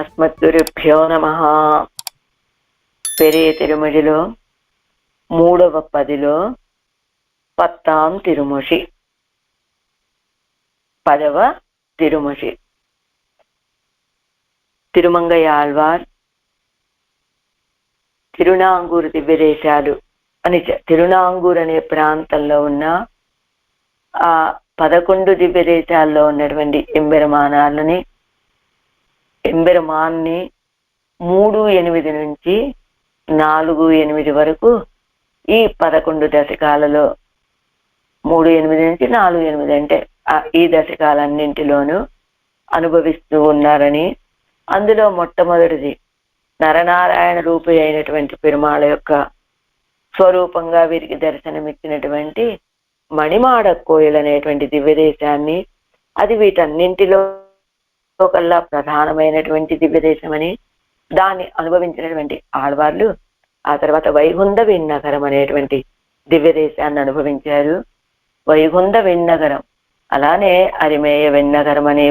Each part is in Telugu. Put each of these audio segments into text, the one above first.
అస్మద్గురుభ్యో నమః. పెరియ తిరుమడిలో 3వ పదిలో 10వ తిరుమొషి, 10వ తిరుమొషి. తిరుమంగై ఆళ్వార్ తిరునాంగూరు దివ్యదేశాలు అని తిరునాంగూరు అనే ప్రాంతంలో ఉన్న ఆ 11 దివ్యదేశాల్లో ఉన్నటువంటి ఎంబెరమాన్ని 3-8 నుంచి 4-8 వరకు ఈ 11 దశకాలలో 3-8 నుంచి 4-8 అంటే ఈ దశకాలన్నింటిలోనూ అనుభవిస్తూ ఉన్నారని, అందులో మొట్టమొదటిది నరనారాయణ రూపి అయినటువంటి పెరుమాళ యొక్క స్వరూపంగా వీరికి దర్శనమిచ్చినటువంటి మణిమాడ కోయిల్ అనేటువంటి దివ్యదేశాన్ని, అది వీటన్నింటిలో కల్లా ప్రధానమైనటువంటి దివ్యదేశం అని దాన్ని అనుభవించినటువంటి ఆళ్వార్లు ఆ తర్వాత వైగుంధ విన్నగరం అనేటువంటి దివ్యదేశాన్ని అనుభవించారు. వైగుంధ విన్నగరం, అలానే అరిమేయ విన్నగరం అని,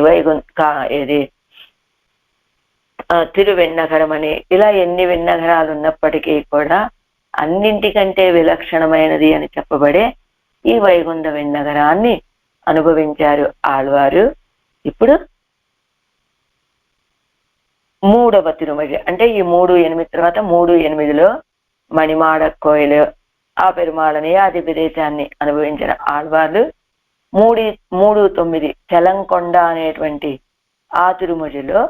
తిరువెన్నగరం అని, ఇలా ఎన్ని విన్నగరాలు ఉన్నప్పటికీ కూడా అన్నింటికంటే విలక్షణమైనది అని చెప్పబడే ఈ వైగుంధ విన్నగరాన్ని అనుభవించారు ఆళ్వారు. ఇప్పుడు 3వ తిరుమలి అంటే ఈ 3-8 తర్వాత 3-8లో మణిమాడ కోయిల్ ఆ పెరుమాళని ఆ దివ్యదేశాన్ని అనుభవించిన ఆళ్వార్లు 3-9 చలంకొండ అనేటువంటి ఆ తిరుమలిలో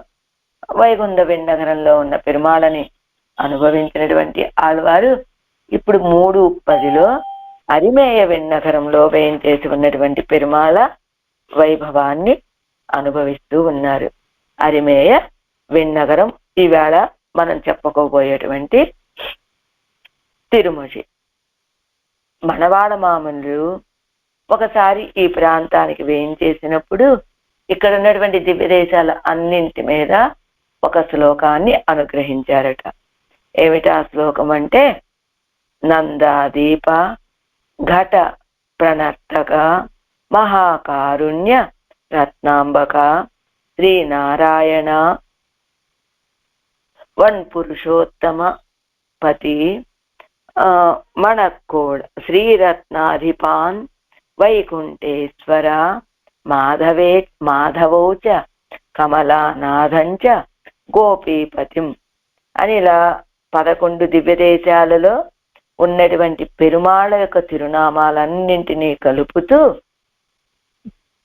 వైగుంధ విన్నగరంలో ఉన్న పెరుమాళని అనుభవించినటువంటి ఆళ్వారు ఇప్పుడు 3-10లో అరిమేయ విన్నగరంలో వేయించేసి ఉన్నటువంటి పెరుమాళ వైభవాన్ని అనుభవిస్తూ ఉన్నారు. అరిమేయ విన్నగరం ఈవేళ మనం చెప్పుకోబోయేటువంటి తిరుమలి. మనవాళ మామూలు ఒకసారి ఈ ప్రాంతానికి వేయించేసినప్పుడు ఇక్కడ ఉన్నటువంటి దివ్యదేశాల అన్నింటి మీద ఒక శ్లోకాన్ని అనుగ్రహించారట. ఏమిటా శ్లోకం అంటే, నందాదీప ఘట ప్రణర్తక మహాకారుణ్య రత్నాంబక శ్రీనారాయణ వన్ పురుషోత్తమ పతి మణక్కోడ్ శ్రీరత్నాధిపాన్ వైకుంఠేశ్వర మాధవౌచ కమలానాథంచ గోపీపతిం అని ఇలా 11 దివ్యదేశాలలో ఉన్నటువంటి పెరుమాళ యొక్క తిరునామాలన్నింటినీ కలుపుతూ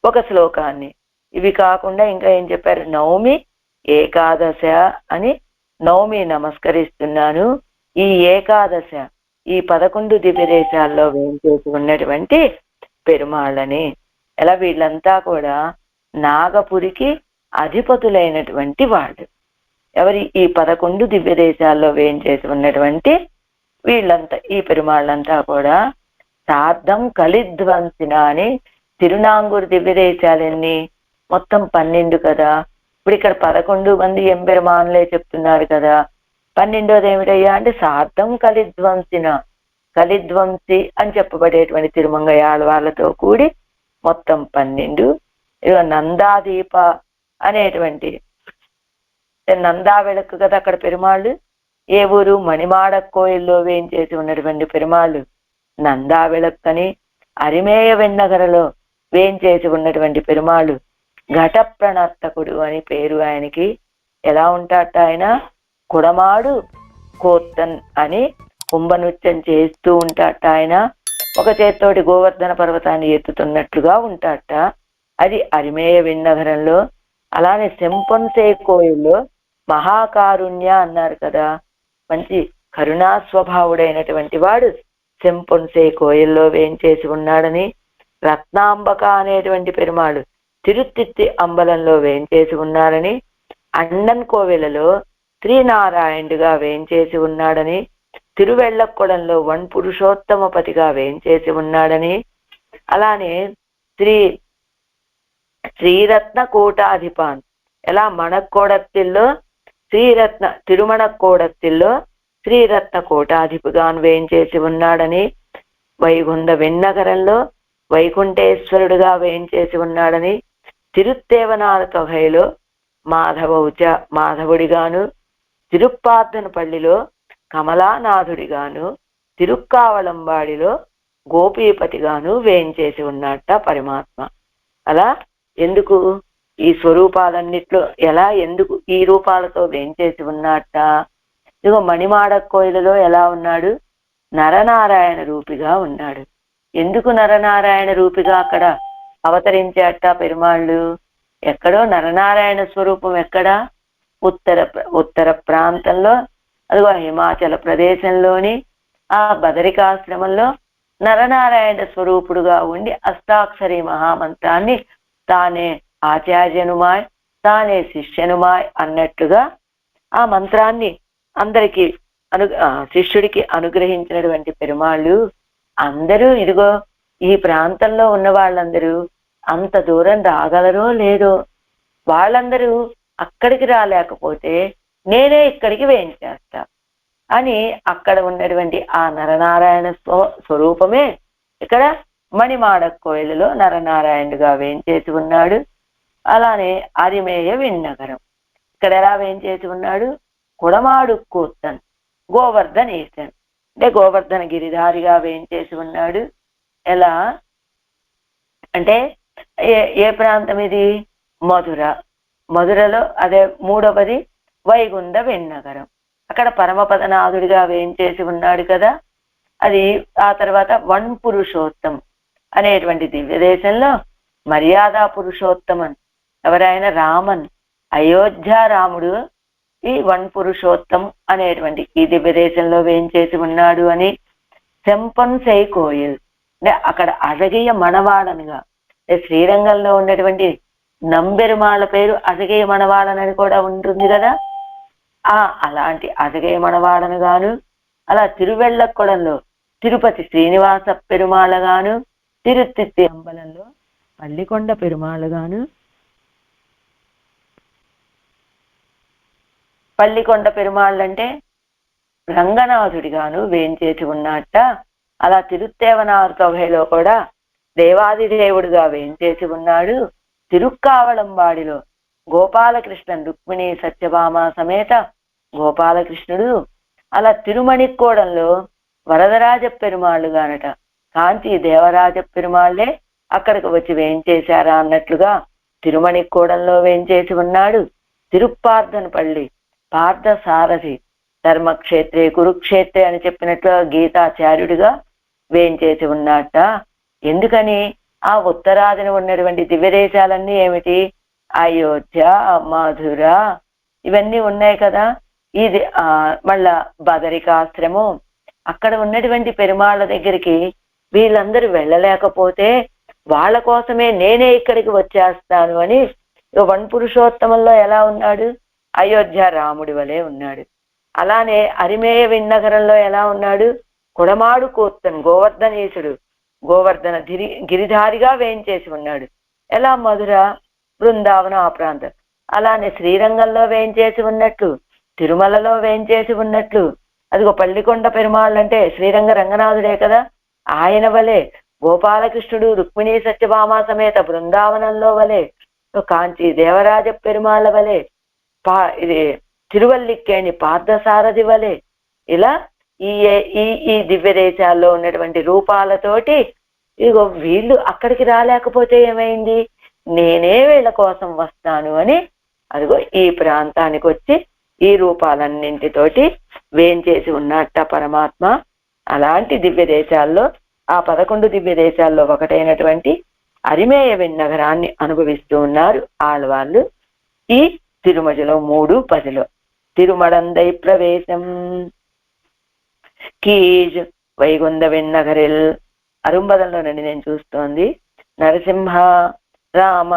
ఒక శ్లోకాన్ని, ఇవి కాకుండా ఇంకా ఏం చెప్పారు, నవమి ఏకాదశ అని నవమి నమస్కరిస్తున్నాను. ఈ ఏకాదశ ఈ 11 దివ్యదేశాల్లో వేయించేసి ఉన్నటువంటి పెరుమాళ్ళని, ఎలా వీళ్ళంతా కూడా నాగపురికి అధిపతులైనటువంటి వాళ్ళు. ఎవరి ఈ 11 దివ్యదేశాల్లో వేయించేసి ఉన్నటువంటి వీళ్ళంతా, ఈ పెరుమాళ్ళంతా కూడా సార్థం కలిధ్వంసిన అని. తిరునాంగూరు దివ్యదేశాలన్నీ మొత్తం 12 కదా, ఇప్పుడు ఇక్కడ 11 మంది ఎంబెరమానులే చెప్తున్నారు కదా, 12వది ఏమిటయ్యా అంటే సార్థం కలిధ్వంసిన, కలిధ్వంసి అని చెప్పబడేటువంటి తిరుమంగయాళ వాళ్ళతో కూడి మొత్తం 12. నందాదీప అనేటువంటి నందా వెళక్కు కదా అక్కడ పెరుమాళ్ళు. ఏ ఊరు? మణిమాడ కోయిల్లో వేయించేసి ఉన్నటువంటి పెరుమాళ్ళు నందా వెళక్కని. అరిమేయ వెన్నగరలో వేయించేసి ఉన్నటువంటి పెరుమాళ్ళు ఘట ప్రణర్తకుడు అని పేరు ఆయనకి. ఎలా ఉంటాట ఆయన? కుడమాడు కోత్తన్ అని కుంభనృత్యం చేస్తూ ఉంటాట ఆయన. ఒక చేత్తోటి గోవర్ధన పర్వతాన్ని ఎత్తుతున్నట్లుగా ఉంటాట. అది అరిమేయ విన్నగరంలో. అలానే సెంపొన్సే కోయిల్లో మహాకారుణ్య అన్నారు కదా, మంచి కరుణా స్వభావుడైనటువంటి వాడు సెంపొన్సే కోయిల్లో వేయించేసి ఉన్నాడని. రత్నాంబక అనేటువంటి పెరుమాళ్ళు తిరుత్తిత్తి అంబలంలో వేయించేసి ఉన్నారని. అಣ್ಣన్ కోవెలలో శ్రీనారాయణుడిగా వేయించేసి ఉన్నాడని. తిరువెళ్ళకొడంలో వన్ పురుషోత్తమ పతిగా వేయించేసి ఉన్నాడని. అలానే శ్రీరత్న కోటాధిపాన్, ఎలా మణక్కోడత్తిల్లో తిరుమణక్కోడత్తిల్లో శ్రీరత్న కోటాధిపుగా వేయించేసి ఉన్నాడని. వైగుంధ విన్నగరంలో వైకుంఠేశ్వరుడుగా వేయించేసి ఉన్నాడని. తిరుత్తేవనాల తొగైలో మాధవౌచ మాధవుడిగాను, తిరుప్పార్దనపల్లిలో కమలానాథుడిగాను, తిరుక్కావళంబాడిలో గోపీపతిగాను వేంచేసి ఉన్నట్ట పరమాత్మ. అలా ఎందుకు ఈ స్వరూపాలన్నిట్లో ఎలా ఎందుకు ఈ రూపాలతో వేంచేసి ఉన్నట్ట? ఇదిగో మణిమాడ కోయిలలో ఎలా ఉన్నాడు? నరనారాయణ రూపిగా ఉన్నాడు. ఎందుకు నరనారాయణ రూపిగా అక్కడ అవతరించేట పెరుమాళ్ళు? ఎక్కడో నరనారాయణ స్వరూపం ఎక్కడా? ఉత్తర ప్రాంతంలో, అదిగో హిమాచల ప్రదేశంలోని ఆ బదరికాశ్రమంలో నరనారాయణ స్వరూపుడుగా ఉండి అష్టాక్షరి మహామంత్రాన్ని తానే ఆచార్యనుమాయ్ తానే శిష్యనుమాయ్ అన్నట్టుగా ఆ మంత్రాన్ని అందరికీ శిష్యుడికి అనుగ్రహించినటువంటి పెరుమాళ్ళు అందరూ ఇదిగో ఈ ప్రాంతంలో ఉన్న వాళ్ళందరూ అంత దూరం రాగలరో లేదో, వాళ్ళందరూ అక్కడికి రాలేకపోతే నేనే ఇక్కడికి వేయించేస్తా అని అక్కడ ఉన్నటువంటి ఆ నరనారాయణ స్వరూపమే ఇక్కడ మణిమాడ కోయిలలో నరనారాయణుడుగా వేయించేసి ఉన్నాడు. అలానే అరిమేయ విన్నగరం ఇక్కడ ఎలా వేయించేసి ఉన్నాడు? కుడమాడు కూర్తన్ గోవర్ధన్ ఈశన్ అంటే గోవర్ధన గిరిధారిగా వేయించేసి ఉన్నాడు. ఎలా అంటే ఏ ప్రాంతం ఇది? మధుర. మధురలో అదే మూడవది వైగుంధ విన్నగరం. అక్కడ పరమపదనాథుడిగా వేయించేసి ఉన్నాడు కదా. అది ఆ తర్వాత వన్ పురుషోత్తం అనేటువంటి దివ్య దేశంలో మర్యాదా పురుషోత్తమన్ ఎవరైనా రామన్ అయోధ్య రాముడు ఈ వన్ పురుషోత్తం అనేటువంటి ఈ దివ్య దేశంలో వేయించేసి ఉన్నాడు అని. సెంపన్ సై కోయిల్ అంటే అక్కడ అజగీయ మణవాడనుగా, శ్రీరంగంలో ఉన్నటువంటి నంబెరుమాళ్ళ పేరు అజగీయ మణవాడనని కూడా ఉంటుంది కదా. అలాంటి అజగీయ మణవాడను గాను, అలా తిరువెళ్ళకొడంలో తిరుపతి శ్రీనివాస పెరుమాళగాను, తిరుత్తిత్తి అంబలంలో పల్లికొండ పెరుమాళగాను, పల్లికొండ పెరుమాళ్ళంటే రంగనాథుడిగాను వేంచేసి ఉన్నట్ట. అలా తిరుత్తేవనార్ తొగైలో కూడా దేవాదిదేవుడిగా వేంచేసి ఉన్నాడు. తిరుక్కావళంబాడిలో గోపాలకృష్ణన్ రుక్మిణి సత్యభామ సమేత గోపాలకృష్ణుడు. అలా తిరుమణికోడంలో వరదరాజ పెరుమాళ్ళుగానట. కాంతి దేవరాజ పెరుమాళ్లే అక్కడికి వచ్చి వేయించేశారా అన్నట్లుగా తిరుమణికోడంలో వేయించేసి ఉన్నాడు. తిరుప్పార్దనపల్లి పార్థసారథి ధర్మక్షేత్రే కురుక్షేత్రే అని చెప్పినట్లుగా గీతాచార్యుడిగా వేయించేసి ఉన్నట్ట. ఎందుకని? ఆ ఉత్తరాదిన ఉన్నటువంటి దివ్య దేశాలన్నీ ఏమిటి? అయోధ్య, మధుర ఇవన్నీ ఉన్నాయి కదా. ఇది మళ్ళా బదరికాశ్రమం. అక్కడ ఉన్నటువంటి పెరుమాళ్ళ దగ్గరికి వీళ్ళందరూ వెళ్ళలేకపోతే వాళ్ళ కోసమే నేనే ఇక్కడికి వచ్చేస్తాను అని వన్ పురుషోత్తమంలో ఎలా ఉన్నాడు? అయోధ్య రాముడి వలె ఉన్నాడు. అలానే అరిమేయ విన్నగరంలో ఎలా ఉన్నాడు? కుడమాడు కూర్తన్ గోవర్ధనీశుడు గోవర్ధన గిరిధారిగా వేయించేసి ఉన్నాడు. ఎలా? మధుర బృందావనం ఆ ప్రాంతం. అలానే శ్రీరంగంలో వేయించేసి ఉన్నట్లు, తిరుమలలో వేయించేసి ఉన్నట్లు, అదిగో పల్లికొండ పెరుమాళ్ళంటే శ్రీరంగ రంగనాథుడే కదా. ఆయన వలె గోపాలకృష్ణుడు రుక్మిణీ సత్యభామ సమేత బృందావనంలో వలె, కాంచి దేవరాజ పెరుమాళ్ళ వలె, ఇది తిరువల్లిక్కేణి పార్థసారథి వలె, ఇలా ఈ ఈ దివ్య దేశాల్లో ఉన్నటువంటి రూపాలతోటి ఇదిగో వీళ్ళు అక్కడికి రాలేకపోతే ఏమైంది? నేనే వీళ్ళ కోసం వస్తాను అని అదిగో ఈ ప్రాంతానికి వచ్చి ఈ రూపాలన్నింటితోటి వేంచేసి ఉన్నట్ట పరమాత్మ. అలాంటి దివ్య దేశాల్లో ఆ 11 దివ్య దేశాల్లో ఒకటైనటువంటి అరిమేయ విన్నగరాన్ని అనుభవిస్తూ ఉన్నారు ఆళ్వార్లు. ఈ తిరుమజలో 3:10 తిరుమడందై ప్రవేశం కీజ్ వైగుంధ విన్నగరిల్. అరుంబదంలో నుండి నేను చూస్తోంది. నరసింహ రామ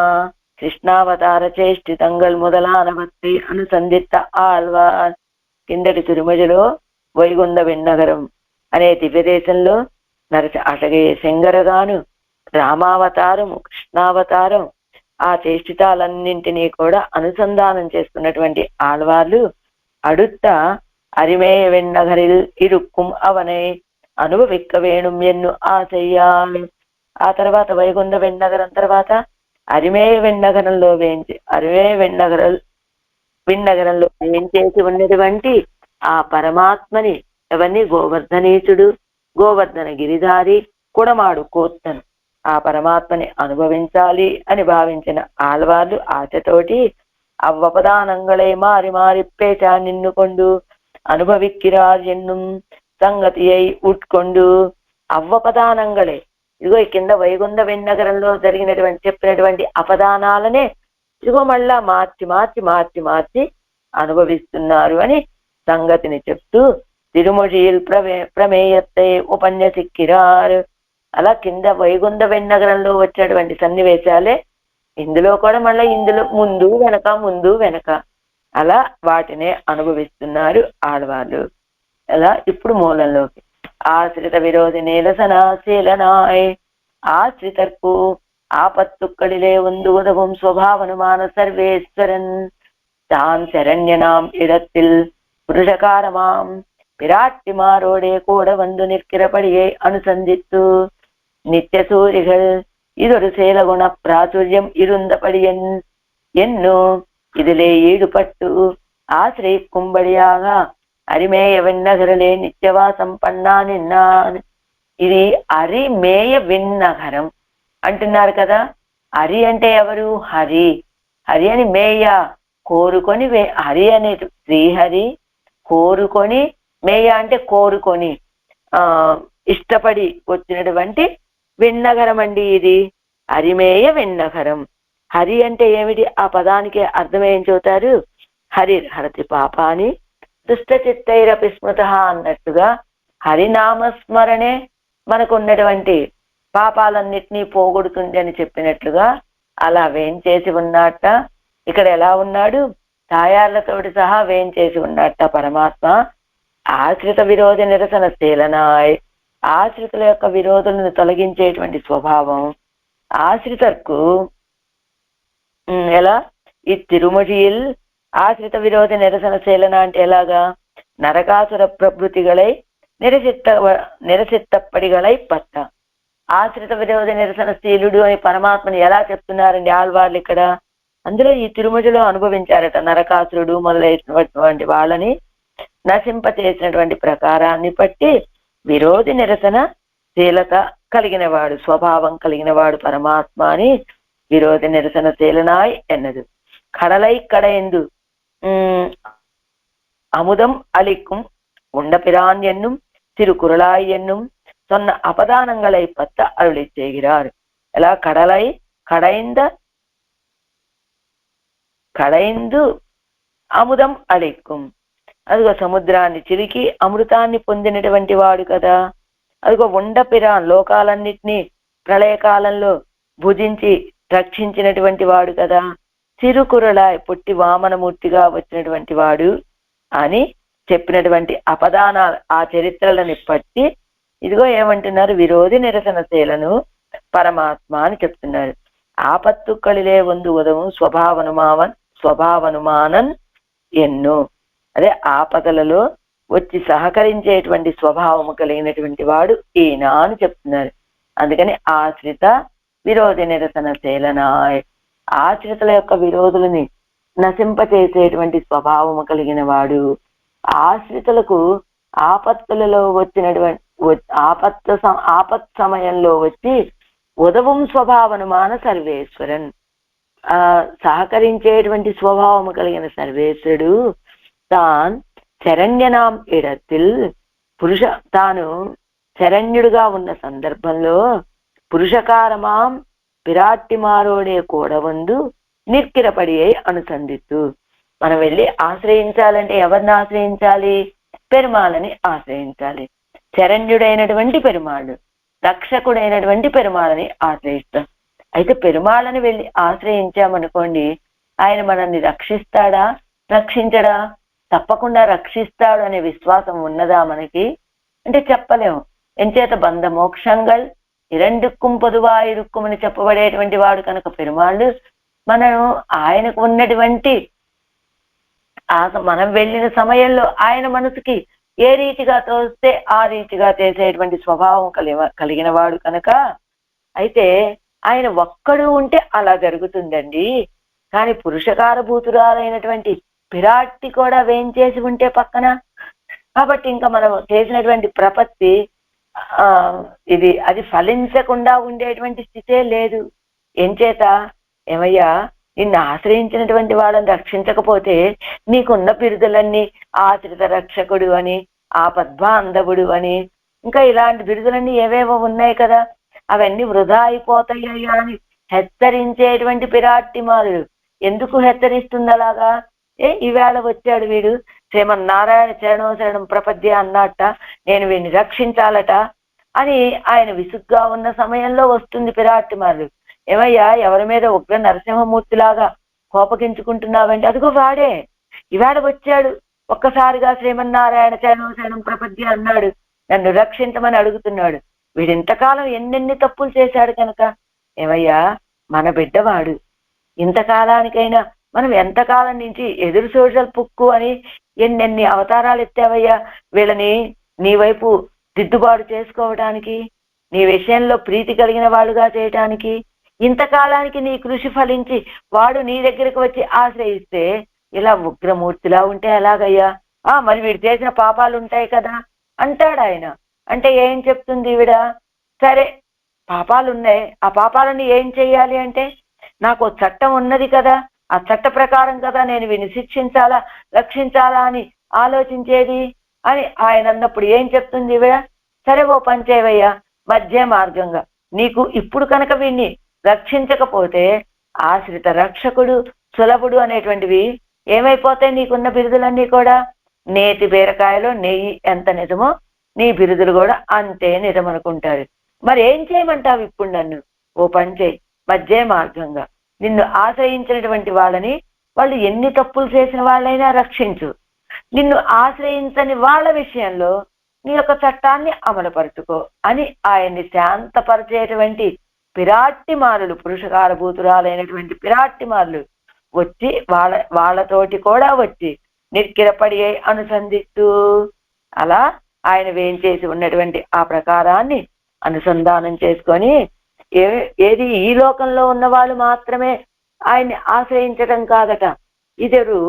కృష్ణావతార చేష్టితంగల్ మొదలానవత్తి అనుసంధిత ఆళ్వార్. కిందటి తిరుమజలో వైగుంధ విన్నగరం అనే దివ్యదేశంలో అటగే శంగరగాను రామావతారము కృష్ణావతారం ఆ చేష్టితాలన్నింటినీ కూడా అనుసంధానం చేసుకున్నటువంటి ఆళ్వార్లు అడుత్త అరిమేయ వెన్నగరిల్ ఇరుక్కుం అవనే అనుభవిక్క వేణుం ఎన్ను ఆశయ్యాలు. ఆ తర్వాత వైగుంధ వెన్నగరం తర్వాత అరిమేయ వెన్నగరంలో వేయించి అరిమేయ వెన్నగరల్ విన్నగరంలో ఏం చేసి ఉన్నటువంటి ఆ పరమాత్మని ఎవరిని గోవర్ధనీచుడు, గోవర్ధన గిరిధారి, కుడమాడు కోత్తను ఆ పరమాత్మని అనుభవించాలి అని భావించిన ఆళ్వార్లు ఆశతోటి అవ్వపదానంగళే మారి మారిప్పేచా నిన్నుకొండు అనుభవిక్కిరార్ ఎన్నుం సంగతియై ఉట్కొండు. అవ్వపదానంగళే, ఇదిగో ఈ కింద వైగుంఠ విన్నగరంలో చెప్పినటువంటి అపదానాలనే ఇదిగో మళ్ళా మార్చి మార్చి మార్చి మార్చి అనుభవిస్తున్నారు అని సంగతిని చెప్తూ తిరుమొழியில் ప్రమేయத்தை ఉపన్యసిక్కిరారు. అలా కింద వైగుంఠ విన్నగరంలో వచ్చినటువంటి సన్నివేశాలే ఇందులో కూడా మళ్ళీ ఇందులో ముందు వెనక ముందు వెనక అలా వాటినే అనుభవిస్తున్నారు ఆడవాళ్ళు. అలా ఇప్పుడు మూలంలోకి ஆசிரித விரோதி நிலசனாசீலனாய் ஆசிரிதற்கு ஆபத்துக்களிலே வந்து உதவும் சுவாவனுமான சர்வேஸ்வரன் தான் சரண்யனாம் இடத்தில் புருஷகாரமாம் பிராட்டிமாரோடே கூட வந்து நிற்கிறபடியை அனுசந்தித்து நித்திய சூரிகள் இதொரு சேலகுண பிராச்சுரியம் இருந்தபடியன் என்னோ இதிலே ஈடுபட்டு ஆசிரியிக்கும்படியாக అరిమేయ విన్నగరలే నిత్యవాసం పన్నానిన్నాను. ఇది అరిమేయ విన్నగరం అంటున్నారు కదా. హరి అంటే ఎవరు? హరి. హరి అని మేయ కోరుకొని, హరి అనే శ్రీహరి కోరుకొని, మేయ అంటే కోరుకొని ఇష్టపడి వచ్చినటువంటి విన్నగరం అండి ఇది. అరిమేయ విన్నగరం. హరి అంటే ఏమిటి? ఆ పదానికి అర్థం ఏం చెబుతారు? హరి హరతి పాపాని దుష్టచిత్తైరపి స్మృత అన్నట్టుగా హరినామస్మరణే మనకు ఉన్నటువంటి పాపాలన్నిటినీ పోగొడుతుంది అని చెప్పినట్లుగా అలా వేంచేసి ఉన్నట్ట. ఇక్కడ ఎలా ఉన్నాడు? తాయార్లతోటి సహా వేంచేసి ఉన్నట్ట పరమాత్మ. ఆశ్రిత విరోధ నిరసన శీలనాయ్, ఆశ్రితుల యొక్క విరోధులను తొలగించేటువంటి స్వభావం ఆశ్రితర్కు. ఎలా? ఈ తిరుమొழியில் ஆசிரித விரோத நிரசன சேலனா అంటే ఎలాగా? నరకాసుర ప్రభృతిகளை నిరసిత్తప్పడిగలై పట్ట. ఆశ్రిత విరోధ నిరసన శీలుడు అని పరమాత్మని ఎలా చెప్తున్నారండి ఆళ్వార్లు ఇక్కడ? అందులో ఈ తిరుమలలో అనుభవించారట. నరకాసురుడు మొదలైనటువంటి వాళ్ళని నశింప చేసినటువంటి ప్రకారాన్ని బట్టి విరోధి నిరసన శీలత కలిగిన వాడు, స్వభావం కలిగిన వాడు పరమాత్మ అని విరోధి నిరసన శీలనాయ్ ఎన్నదు. కడలై కడయందు அமுதம் அளிக்கும் உண்டபிரான் என்னும் திருக்குறளாய் என்னும் சொன்ன அபதானங்களை பத்த அருளி செய்கிறார். ఎలా? కడలై కడైందు అముదం అళిక్కుం. అదిగో సముద్రాన్ని చిలికి అమృతాన్ని పొందినటువంటి వాడు కదా. అదిగో ఉండపిరాన్, లోకాలన్నిటినీ ప్రళయకాలంలో భుజించి రక్షించినటువంటి వాడు కదా. తిరుకురళాయ్, పుట్టి వామనమూర్తిగా వచ్చినటువంటి వాడు అని చెప్పినటువంటి అపదానాలు ఆ చరిత్రలని పట్టి ఇదిగో ఏమంటున్నారు? విరోధి నిరసన శీలను పరమాత్మ అని చెప్తున్నారు. ఆపత్తుక్కలిలే వందు ఉదము స్వభావనుమానన్ ఎన్నో. అదే ఆపదలలో వచ్చి సహకరించేటువంటి స్వభావము కలిగినటువంటి వాడు ఈయన అని చెప్తున్నారు. అందుకని ఆశ్రిత విరోధి నిరసన శీలనాయ్, ఆశ్రితుల యొక్క విరోధులని నశింపచేసేటువంటి స్వభావము కలిగిన వాడు. ఆశ్రితులకు ఆపత్తులలో వచ్చినటువంటి ఆపత్ సమయంలో వచ్చి ఉదవం స్వభావనుమాన సర్వేశ్వరన్, సహకరించేటువంటి స్వభావము కలిగిన సర్వేశ్వరుడు తాన్ శరణ్యనాం ఇడతిల్ తాను శరణ్యుడుగా ఉన్న సందర్భంలో పురుషకారమాం పిరాట్టిమారోడే కూడవందు నిర్కిరపడి అనుసంధిత్తు. మనం వెళ్ళి ఆశ్రయించాలంటే ఎవరిని ఆశ్రయించాలి? పెరుమాళని ఆశ్రయించాలి. శరణ్యుడైనటువంటి పెరుమాళు, రక్షకుడైనటువంటి పెరుమాళని ఆశ్రయిస్తాం. అయితే పెరుమాళని వెళ్ళి ఆశ్రయించామనుకోండి, ఆయన మనల్ని రక్షిస్తాడా? రక్షించడా? తప్పకుండా రక్షిస్తాడు అనే విశ్వాసం ఉన్నదా మనకి అంటే చెప్పలేము. ఎంచేత బంధ మోక్షంగల్ ఇరండుక్కుం పొదువాయిరుక్కుం అని చెప్పబడేటువంటి వాడు కనుక పెరుమాళ్ళు, మనం ఆయనకు ఉన్నటువంటి మనం వెళ్ళిన సమయంలో ఆయన మనసుకి ఏ రీతిగా తోస్తే ఆ రీతిగా చేసేటువంటి స్వభావం కలిగిన వాడు కనుక, అయితే ఆయన ఒక్కడు ఉంటే అలా జరుగుతుందండి. కానీ పురుషకారభూతురాలైనటువంటి పిరాట్టి కూడా వేయించేసి ఉంటే పక్కన. కాబట్టి ఇంకా మనం చేసినటువంటి ప్రపత్తి అది ఫలించకుండా ఉండేటువంటి స్థితే లేదు. ఎంచేత ఏమయ్యా, నిన్ను ఆశ్రయించినటువంటి వాళ్ళని రక్షించకపోతే నీకున్న బిరుదులన్నీ ఆశ్రిత రక్షకుడు అని, ఆపద్బాంధవుడు అని, ఇంకా ఇలాంటి బిరుదులన్నీ ఏవేవో ఉన్నాయి కదా, అవన్నీ వృధా అయిపోతాయ్యా అని హెచ్చరించేటువంటి పిరాట్టిమారుడు. ఎందుకు హెచ్చరిస్తుంది అలాగా? ఈవేళ వచ్చాడు వీడు, శ్రీమన్నారాయణ శరణో శరణం ప్రపద్య అన్నట్ట, నేను వీడిని రక్షించాలట అని ఆయన విసుగ్గా ఉన్న సమయంలో వస్తుంది పిరాట్టిమారుడు. ఏమయ్యా, ఎవరి మీద ఉగ్ర నరసింహమూర్తిలాగా కోపగించుకుంటున్నావంటే అదిగో వాడే ఇవాళ వచ్చాడు, ఒక్కసారిగా శ్రీమన్నారాయణ శరణో శరణం ప్రపద్య అన్నాడు, నన్ను రక్షించమని అడుగుతున్నాడు. వీడింతకాలం ఎన్నెన్ని తప్పులు చేశాడు కనుక. ఏమయ్యా, మన బిడ్డవాడు, ఇంతకాలానికైనా మనం ఎంతకాలం నుంచి ఎదురు సోషల్ పుక్కు అని ఎన్నెన్ని అవతారాలు ఎత్తావయ్యా వీళ్ళని నీ వైపు దిద్దుబాటు చేసుకోవటానికి, నీ విషయంలో ప్రీతి కలిగిన వాళ్ళుగా చేయటానికి. ఇంతకాలానికి నీ కృషి ఫలించి వాడు నీ దగ్గరికి వచ్చి ఆశ్రయిస్తే ఇలా ఉగ్రమూర్తిలా ఉంటే ఎలాగయ్యా? మరి వీడు చేసిన పాపాలు ఉంటాయి కదా అంటాడు ఆయన. అంటే ఏం చెప్తుంది ఈవిడ? సరే, పాపాలున్నాయి, ఆ పాపాలని ఏం చెయ్యాలి అంటే, నాకు చట్టం ఉన్నది కదా, ఆ చట్ట ప్రకారం కదా నేను వీని శిక్షించాలా రక్షించాలా అని ఆలోచించేది అని ఆయన అన్నప్పుడు ఏం చెప్తుంది ఈవిడ? సరే, ఓ పంచేవయ్యా, మధ్య మార్గంగా నీకు ఇప్పుడు కనుక వీడిని రక్షించకపోతే ఆశ్రిత రక్షకుడు సులభుడు అనేటువంటివి ఏమైపోతాయి? నీకున్న బిరుదులన్నీ కూడా నేతి బీరకాయలో నెయ్యి ఎంత నిజమో నీ బిరుదులు కూడా అంతే నిజం అనుకుంటారు. మరి ఏం చేయమంటావు ఇప్పుడు నన్ను? ఓ పంచే, మధ్య మార్గంగా నిన్ను ఆశ్రయించినటువంటి వాళ్ళని, వాళ్ళు ఎన్ని తప్పులు చేసిన వాళ్ళైనా రక్షించు. నిన్ను ఆశ్రయించని వాళ్ళ విషయంలో నీ యొక్క చట్టాన్ని అమలుపరుచుకో అని ఆయన్ని శాంతపరిచేటువంటి పిరాట్టిమారులు, పురుషకారభూతురాలైనటువంటి పిరాట్టిమారులు వచ్చి వాళ్ళతోటి కూడా వచ్చి నిర్కిరపడి అనుసంధిస్తూ అలా ఆయన వేయించేసి ఉన్నటువంటి ఆ ప్రకారాన్ని అనుసంధానం చేసుకొని ఏది ఈ లోకంలో ఉన్న వాళ్ళు మాత్రమే ఆయన్ని ఆశ్రయించటం కాదట. ఇదరు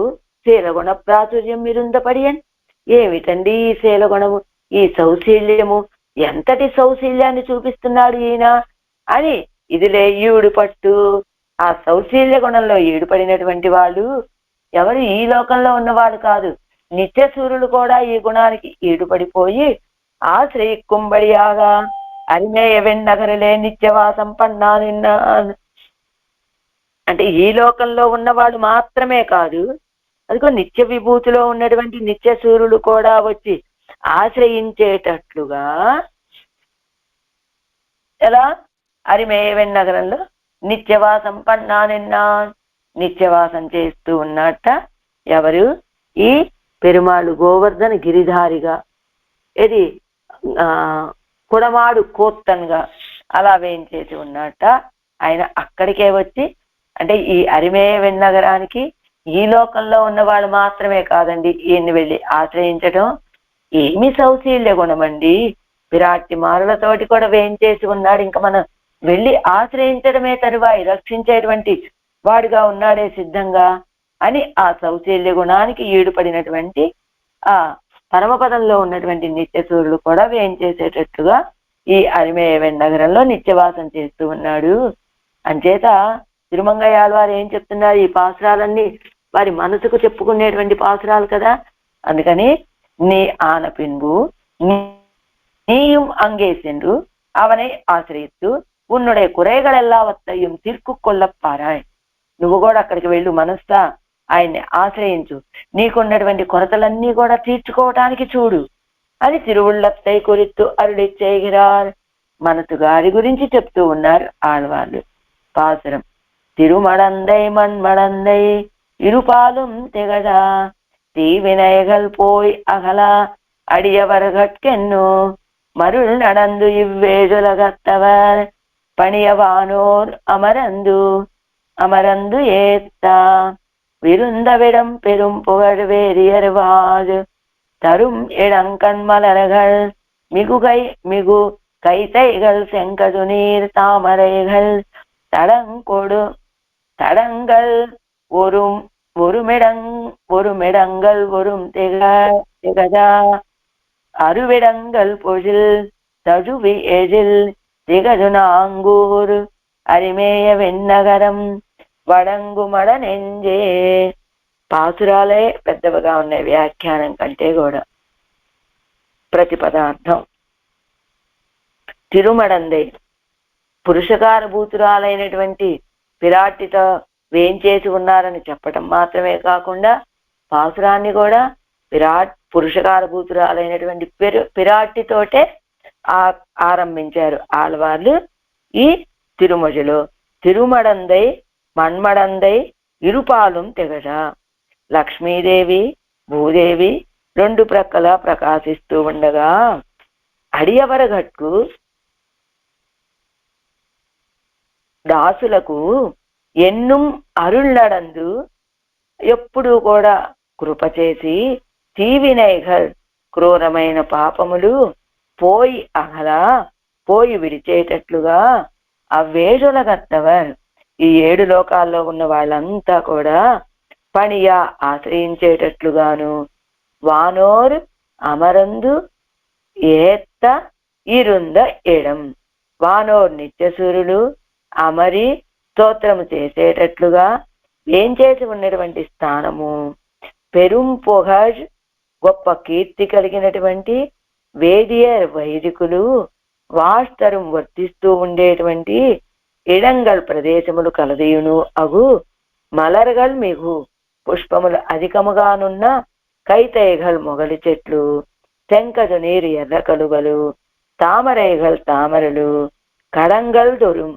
శీలగుణ ప్రాచుర్యం మిరుందపడియన్. ఏమిటండి ఈ శీలగుణము, ఈ సౌశీల్యము, ఎంతటి సౌశీల్యాన్ని చూపిస్తున్నాడు ఈయన అని ఇదిలే ఈడు పట్టు. ఆ సౌశీల్య గుణంలో ఈడుపడినటువంటి వాళ్ళు ఎవరు ఈ లోకంలో ఉన్నవాడు కాదు, నిత్య సూర్యులు కూడా ఈ గుణానికి ఈడుపడిపోయి ఆ శ్రీ కుంబడియాగా అరిమేయ వెన్నగరలే నిత్యవాసం పన్నా నిన్న. అంటే ఈ లోకంలో ఉన్నవాడు మాత్రమే కాదు, అదిగో నిత్య విభూతిలో ఉన్నటువంటి నిత్య సూర్యులు కూడా వచ్చి ఆశ్రయించేటట్లుగా ఎలా అరిమేయ వెన్నగరంలో నిత్యవాసం పన్నా నిన్న నిత్యవాసం చేస్తూ ఉన్నట్ట. ఎవరు? ఈ పెరుమాళ్ళు గోవర్ధన గిరిధారిగా, ఇది కుడమాడు కోత్తన్గా అలా వేయించేసి ఉన్నట్ట. ఆయన అక్కడికే వచ్చి, అంటే ఈ అరిమేయ వెన్నగరానికి ఈ లోకంలో ఉన్న వాళ్ళు మాత్రమే కాదండి ఈయన్ని వెళ్ళి ఆశ్రయించడం. ఏమి సౌశీల్య గుణమండి, విరాట్టి మారులతోటి కూడా వేయించేసి ఉన్నాడు. ఇంకా మనం వెళ్ళి ఆశ్రయించడమే తరువాయి రక్షించేటువంటి వాడుగా ఉన్నాడే సిద్ధంగా అని ఆ సౌశీల్య గుణానికి ఈడుపడినటువంటి ఆ పరమపదంలో ఉన్నటువంటి నిత్య సూర్యుడు కూడా వేయించేసేటట్లుగా ఈ అరిమేయ వెన్నగరంలో నిత్యవాసం చేస్తూ ఉన్నాడు. అంచేత తిరుమంగయ్యాళ్వారు ఏం చెప్తున్నారు? ఈ పాసురాలన్నీ వారి మనసుకు చెప్పుకునేటువంటి పాసురాలు కదా. అందుకని நீ ஆன பின்பு நீயும் அங்கே சென்று அவனை ஆசிரியத்து உன்னுடைய குறைகள் எல்லாவற்றையும் తీర్కు కొల్లపారాయ్. నువ్వు కూడా అక్కడికి వెళ్ళు, మనస్సా ఆయన్ని ఆశ్రయించు, నీకున్నటువంటి కొరతలన్నీ కూడా తీర్చుకోవటానికి చూడు అని తిరువుళ్ళత్తై కురిత్తు అరుడి చేయగిరార్. మనసు గారి గురించి చెప్తూ ఉన్నారు ఆళ్వాళ్ళు. పాసురం తిరుమడందై మన్మడందై இருபாலும் திகழா தீவினைகள் போய் அகலா அடியவர்கட்கென்னு மருள் நடந்து இவ்வேஜுலகத்தவர் பணியவானோர் அமரந்து அமரந்து ஏத்தா விருந்தவிடம் பெரும் புகழ் வேறியர்வாது தரும் இடங்கண் மலர்கள் மிகு கைதைகள் செங்கடு நீர் தாமரைகள் தடங்கள் ஒரு ஒரு மெடங்கள் ஒரும் திகழா அருவிடங்கள் பொழில் தழுவி எழில் திகழுநாங்கூர் అరిమేయ వెన్నగరం వడంగుమడ నెంజే. పాసురాలే పెద్దవిగా ఉన్నాయి వ్యాఖ్యానం కంటే కూడా. ప్రతి పదార్థం తిరుమడందే పురుషకారభూతురాలైనటువంటి పిరాట్టితో వేంచేసి ఉన్నారని చెప్పటం మాత్రమే కాకుండా పాసురాన్ని కూడా పురుషకారభూతురాలైనటువంటి పిరాట్టితోటే ఆరంభించారు ఆళ్వార్లు. ఈ తిరుమజలో తిరుమడందై మన్మడందై ఇరుపాలుం తెగడ. లక్ష్మీదేవి భూదేవి రెండు ప్రక్కల ప్రకాశిస్తూ ఉండగా అడియవరగట్కు దాసులకు ఎన్నుం అరుళ్ళడందు ఎప్పుడు కూడా కృప చేసి తీవినైఘల్ క్రూరమైన పాపములు పోయి అగలా పోయి విడిచేటట్లుగా అవ్వేషులగత్తవర్ ఈ 7 లోకాల్లో ఉన్న వాళ్ళంతా కూడా పనియా ఆశ్రయించేటట్లుగాను వానోర్ అమరందు ఏత్త ఇరుంద ఎడం వానోర్ నిత్యసూరులు అమరి స్తోత్రము చేసేటట్లుగా ఏం చేసి ఉన్నటువంటి స్థానము పెరుం పొగజ్ గొప్ప కీర్తి కలిగినటువంటి వేదియర్ వైదికులు వాస్తరం వర్తిస్తూ ఉండేటువంటి ఇడంగల్ ప్రదేశములు కలదీయును అగు మలర్గల్ మిగు పుష్పములు అధికముగానున్న కైతైగల్ మొగలి చెట్లు శంకజు నీరు ఎర్ర కలువలు తామరైగల్ తామరలు కడంగల్ దొరుం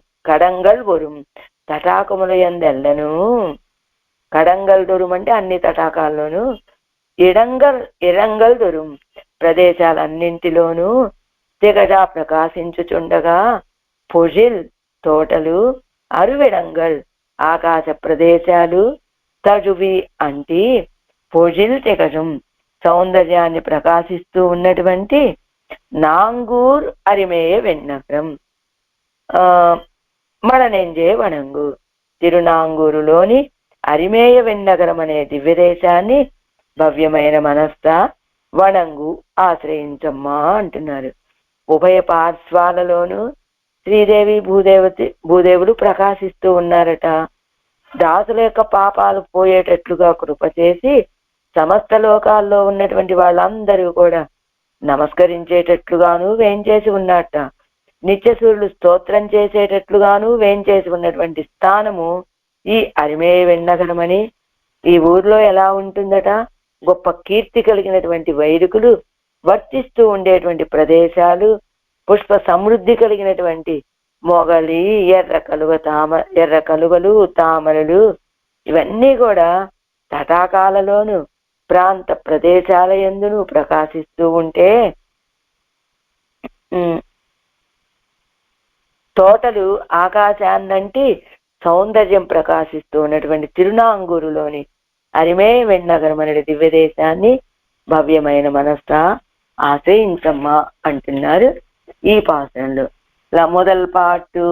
తటాకముల ఎందెల్లను. కడంగల్ దొరుం అంటే అన్ని తటాకాల్లోనూ ఇడంగల్ దొరుం ప్రదేశాలన్నింటిలోనూ తెగజా ప్రకాశించుచుండగా పొజిల్ తోటలు అరువెడంగల్ ఆకాశ ప్రదేశాలు తజువి అంటి పొజిల్ తెగజం సౌందర్యాన్ని ప్రకాశిస్తూ ఉన్నటువంటి నాంగూర్ అరిమేయ వెన్నగరం మడనెంజే వనంగు తిరునాంగూరులోని అరిమేయ వెన్నగరం అనే దివ్యదేశాన్ని భవ్యమైన మనస్స వనంగు ఆశ్రయించమ్మా అంటున్నారు. ఉభయ పార్శ్వాలలోనూ శ్రీదేవి భూదేవులు ప్రకాశిస్తూ ఉన్నారట. దాసుల యొక్క పాపాలు పోయేటట్లుగా కృప చేసి సమస్త లోకాల్లో ఉన్నటువంటి వాళ్ళందరూ కూడా నమస్కరించేటట్లుగాను వేంచేసి ఉన్నట్ట. నిత్యసూరులు స్తోత్రం చేసేటట్లుగాను వేంచేసి ఉన్నటువంటి స్థానము ఈ అరిమేయ వెన్నగరమని. ఈ ఊర్లో ఎలా ఉంటుందట, గొప్ప కీర్తి కలిగినటువంటి వైదికులు వర్తిస్తూ ఉండేటువంటి ప్రదేశాలు, పుష్ప సమృద్ధి కలిగినటువంటి మొగలి ఎర్ర కలువలు తామరలు ఇవన్నీ కూడా తటాకాలలోను ప్రాంత ప్రదేశాల యందును ప్రకాశిస్తూ ఉంటే తోటలు ఆకాశాన్నంటి సౌందర్యం ప్రకాశిస్తూ ఉన్నటువంటి తిరునాంగూరులోని అరిమేయ వెన్నగరం అనే దివ్యదేశాన్ని భవ్యమైన మనస్స ఆశ్రయించమ్మా అంటున్నారు ఈ పాసనంలో. முதல் பாட்டு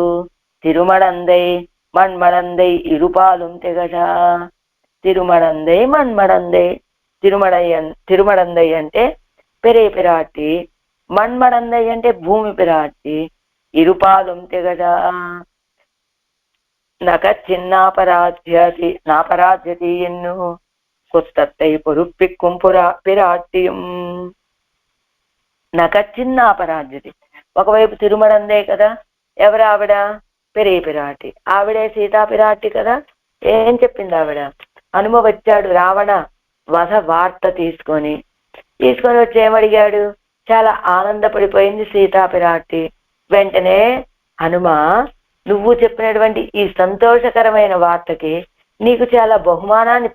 తిరుమడందై మన్మడందై ఇరుపాలుం తెగజా. తిరుమడందై మన్మడందై తిరుమడందై అంటే పెరే పిరాటి, మన్మడందై అంటే భూమి పిరాటి, ఇరుపాలుం తెగజా నక నాపరాధ్యతి ఎన్ను కొత్తై పొరుప్పిక్కుం పిరాట్యం. నక చిన్నాపరాధ్యతి ఒకవైపు తిరుమడందే కదా, ఎవరు ఆవిడ? పెరే పిరాటి, ఆవిడే సీతా పిరాటి కదా. ఏం చెప్పింది ఆవిడ? హనుమ వచ్చాడు రావణ వధ వార్త తీసుకొని వచ్చి ఏమడిగాడు? చాలా ఆనందపడిపోయింది సీతా పిరాటి. వెంటనే హనుమ, నువ్వు చెప్పినటువంటి ఈ సంతోషకరమైన వార్తకి నీకు చాలా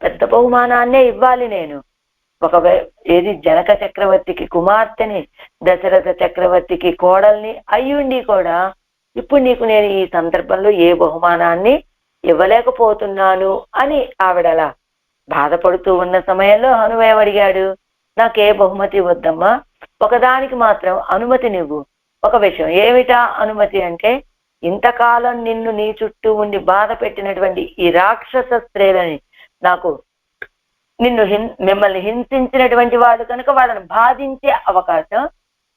పెద్ద బహుమానాన్నే ఇవ్వాలి నేను. ఏది జనక చక్రవర్తికి కుమార్తెని, దశరథ చక్రవర్తికి కోడల్ని అయ్యుండి కూడా ఇప్పుడు నీకు నేను ఈ సందర్భంలో ఏ బహుమానాన్ని ఇవ్వలేకపోతున్నాను అని ఆవిడలా బాధపడుతూ ఉన్న సమయంలో హనుమ ఏమడిగాడు? నాకే బహుమతి వద్దమ్మా, ఒకదానికి మాత్రం అనుమతి నువ్వు. ఒక విషయం ఏమిటా అనుమతి అంటే, ఇంతకాలం నిన్ను నీ చుట్టూ ఉండి బాధ పెట్టినటువంటి ఈ రాక్షస స్త్రీలని నాకు మిమ్మల్ని హింసించినటువంటి వాళ్ళు కనుక వాళ్ళని బాధించే అవకాశం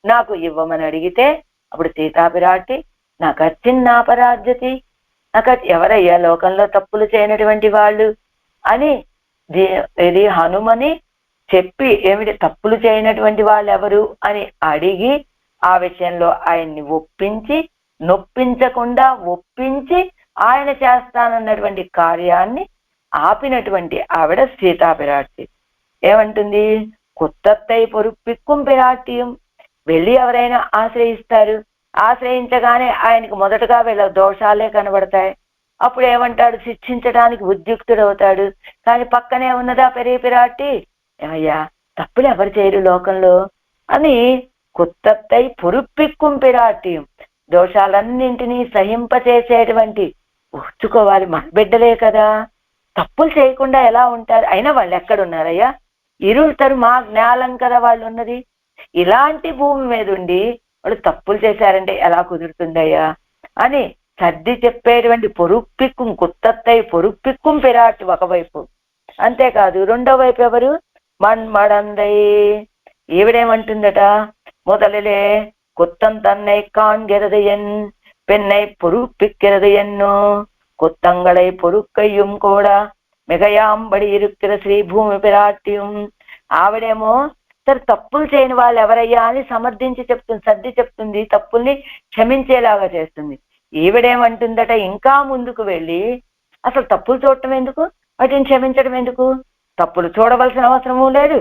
నాకు ఇవ్వమని అడిగితే అప్పుడు సీతాపిరాటి నాకు అచ్చిన్నాపరాధ్యతి, నాకు ఎవరయ్యా లోకంలో తప్పులు చేయనటువంటి వాళ్ళు అని ఇది హనుమని చెప్పి ఏమిటి తప్పులు చేయనటువంటి వాళ్ళు ఎవరు అని అడిగి ఆ విషయంలో ఆయన్ని ఒప్పించి నొప్పించకుండా ఒప్పించి ఆయన చేస్తానన్నటువంటి కార్యాన్ని ఆపినటువంటి ఆవిడ సీతాపిరాటి. ఏమంటుంది? కుత్తత్తై పొరుప్పిక్కుం పిరాటియం. వెళ్ళి ఎవరైనా ఆశ్రయిస్తారు, ఆశ్రయించగానే ఆయనకు మొదటగా వీళ్ళ దోషాలే కనబడతాయి. అప్పుడు ఏమంటాడు? శిక్షించడానికి ఉద్యుక్తుడవుతాడు. కానీ పక్కనే ఉన్నదా పిరాటి, ఏమయ్యా తప్పులు ఎవరు చేయరు లోకంలో అని కుత్తత్తై పొరుప్పిక్కుం పిరాటియం, దోషాలన్నింటినీ సహింపచేసేటువంటి ఊర్చుకోవాలి. మన బిడ్డలే కదా, తప్పులు చేయకుండా ఎలా ఉంటారు? అయినా వాళ్ళు ఎక్కడున్నారయ్యా? ఇరువుతారు మా జ్ఞానం కదా వాళ్ళు ఉన్నది. ఇలాంటి భూమి మీద ఉండి వాళ్ళు తప్పులు చేశారంటే ఎలా కుదురుతుందయ్యా అని సర్ది చెప్పేటువంటి పొరుప్పిక్కుం కుత్తత్తై పొరుప్పిక్కుం పిరాటి ఒకవైపు. అంతేకాదు రెండో వైపు ఎవరు? మన్మడందై. ఈవిడేమంటుందట? முதலிலே குத்தம் தன்னை காண்கிறது என் பெண்ணை பொறுப்பிக்கிறது என்னோ குத்தங்களை பொறுக்கையும் కూడా మిగయాంబడి ఇరుక్కిన శ్రీ భూమి పిరాట్యం. ఆవిడేమో సరే తప్పులు చేయని వాళ్ళు ఎవరయ్యా అని సమర్థించి చెప్తుంది, సర్ది చెప్తుంది, తప్పుల్ని క్షమించేలాగా చేస్తుంది. ఈవిడేమంటుందట? ఇంకా ముందుకు వెళ్ళి అసలు తప్పులు చూడటం ఎందుకు, వాటిని క్షమించడం ఎందుకు, తప్పులు చూడవలసిన అవసరమూ లేదు,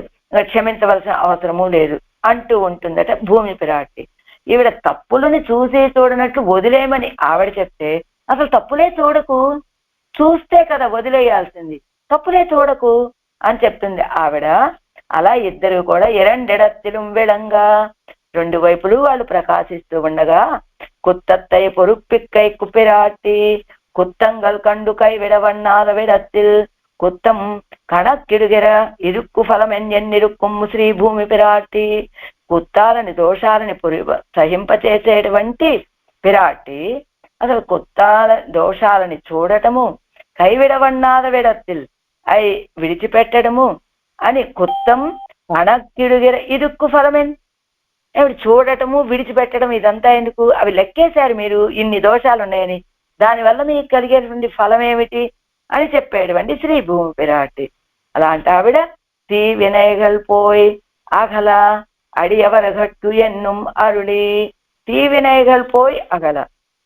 క్షమించవలసిన అవసరమూ లేదు అంటూ ఉంటుందట భూమి పిరాటి. ఈవిడ తప్పులని చూసి చూడనట్లు వదిలేయమని ఆవిడ చెప్తే అసలు తప్పులే చూడకు, చూస్తే కదా వదిలేయాల్సింది, తప్పులే చూడకు అని చెప్తుంది ఆవిడ. అలా ఇద్దరు కూడా ఎరండెడత్తిலும் విళంగా రెండు వైపులు వాళ్ళు ప్రకాశిస్తూ ఉండగా కుత్తత్తై పొరుప్పిక్కై కుపిరాటి కుత్తంగల్ కండు కై విడవన్నాద విడత్తిల్ కుత్తం కణక్కిడుగెర ఇరుక్కు ఫలం ఎన్నిరుక్కుం శ్రీ భూమి పిరాటి. కుత్తాలని దోషాలని సహింపచేసేటువంటి పిరాటి అసలు కుత్తాల దోషాలని చూడటము, కైవిడవన్నాద విడత్తిల్ అయి విడిచిపెట్టడము అని కుత్తం కణక్కిడుగెర ఇరుక్కు ఫలమెన్. ఏమిటి చూడటము విడిచిపెట్టడం ఇదంతా ఎందుకు? అవి లెక్కేశారు మీరు, ఇన్ని దోషాలు ఉన్నాయని, దానివల్ల మీకు కలిగేటువంటి ఫలం ఏమిటి అని చెప్పేటువంటి శ్రీ భూమి పిరాటి. అలాంటి ఆవిడ తీ వినయగల్ పోయి అగల అడియవర గట్టు ఎన్నుం అరుళి. తీ వినయగల్ పోయి అగల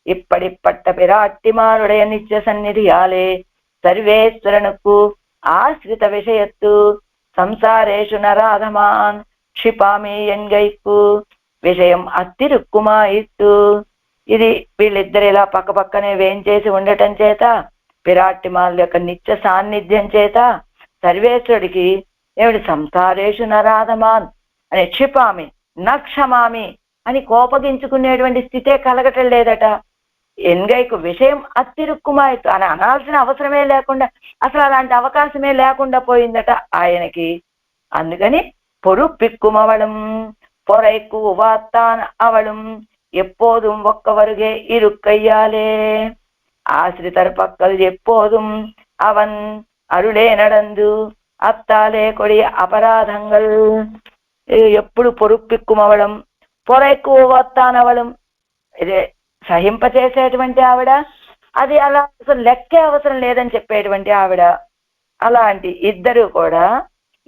ఇప్పటిప్పట్ట పిరాటి మారుడయ నిత్య సన్నిధియాలే సర్వేశ్వరనుకు ఆశ్రిత విషయత్తు సంసారేషు నరాధమాన్ క్షిపామి ఎన్గైకు విషయం అత్తిరుక్కుమాయిత్తు. ఇది వీళ్ళిద్దరు ఇలా పక్క పక్కనే వేయించేసి ఉండటం చేత, పిరాటిమాల యొక్క నిత్య సాన్నిధ్యం చేత సర్వేశ్వరుడికి ఏమిటి సంసారేషు నరాధమాన్ అని క్షిపామి నక్షమామి అని కోపగించుకునేటువంటి స్థితే కలగటం లేదట. ఎన్గైకు విషయం అత్తిరుక్కుమాయిత్తు అని అనాల్సిన అవసరమే లేకుండా, అసలు అలాంటి అవకాశమే లేకుండా పోయిందట ఆయనకి. అందుకని பொறுப்பிக்குமவளும் பொறைக்கு உவாத்தான் அவளும் எப்போதும் ஒக்கவருகே இருக்கையாலே ஆசிரிதர் பக்கல் எப்போதும் அவன் అరుళే నడందు అత్తాలే కొడియ అపరాధంగల్. ఎప్పుడు పొరుప్పిక్కుమవడం, పొరైకు వత్తానవడం, ఇదే సహింపచేసేటువంటి ఆవిడ, అది అలా అసలు లెక్కే అవసరం లేదని చెప్పేటువంటి ఆవిడ. అలాంటి ఇద్దరు కూడా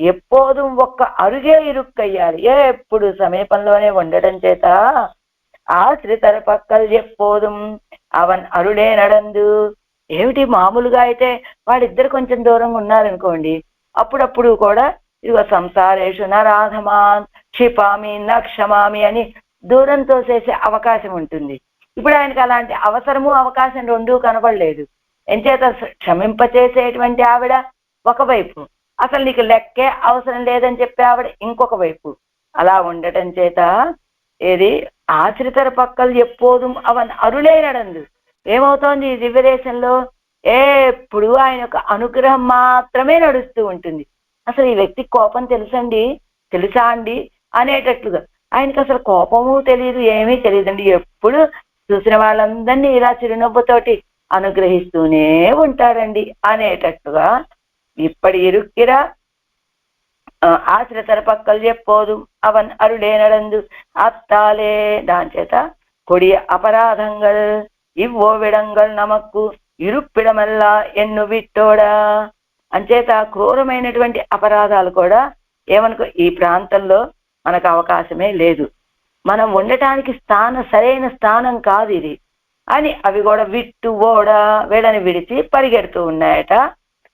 ఎప్పుడు ఒక్క అరుగే ఇరుక్కయ్యాలి, ఎప్పుడు సమీపంలోనే ఉండటం చేత ఆశ్రితర పక్కలు ఎప్పుడు అవన్ అరుడే నడందు. ఏమిటి మామూలుగా అయితే వాళ్ళిద్దరు కొంచెం దూరంగా ఉన్నారనుకోండి, అప్పుడప్పుడు కూడా ఇదిగో సంసారేషు నరాధమాన్ క్షిపామి నక్షమామి అని దూరం తోసేసే అవకాశం ఉంటుంది. ఇప్పుడు ఆయనకు అలాంటి అవసరము అవకాశం రెండూ కనబడలేదు. ఎంచేత క్షమింపచేసేటువంటి ఆవిడ ఒకవైపు, అసలు నీకు లెక్కే అవసరం లేదని చెప్పే ఆవిడ ఇంకొక వైపు. అలా ఉండటం చేత ఏది ఆశ్రితర పక్కలు ఎప్పుడు అవన్ అరులే నడందు. ఏమవుతోంది ఈ దివ్యదేశంలో? ఎప్పుడు ఆయన యొక్క అనుగ్రహం మాత్రమే నడుస్తూ ఉంటుంది. అసలు ఈ వ్యక్తికి కోపం తెలుసా అండి అనేటట్లుగా. ఆయనకి అసలు కోపము తెలియదు, ఏమీ తెలియదండి. ఎప్పుడు చూసిన వాళ్ళందరినీ ఇలా చిరునవ్వుతోటి అనుగ్రహిస్తూనే ఉంటాడండి అనేటట్టుగా. ఇప్పటి ఇరుక్కిరా ஆசிரியர் பக்கல் எப்போதும் அவன் அருளே நடந்து அத்தாலே దాని చేత కొడియ అపరాధంగల్ ఇవ్వోవిడంగల్ నమక్కు ఇరుప్పిడమల్లా ఎన్ను విట్టోడా అంచేత క్రూరమైనటువంటి అపరాధాలు కూడా ఏమనుకో ఈ ప్రాంతంలో మనకు అవకాశమే లేదు, మనం ఉండటానికి సరైన స్థానం కాదు ఇది అని అవి కూడా విట్టు ఓడా వీళ్ళని విడిచి పరిగెడుతూ ఉన్నాయట.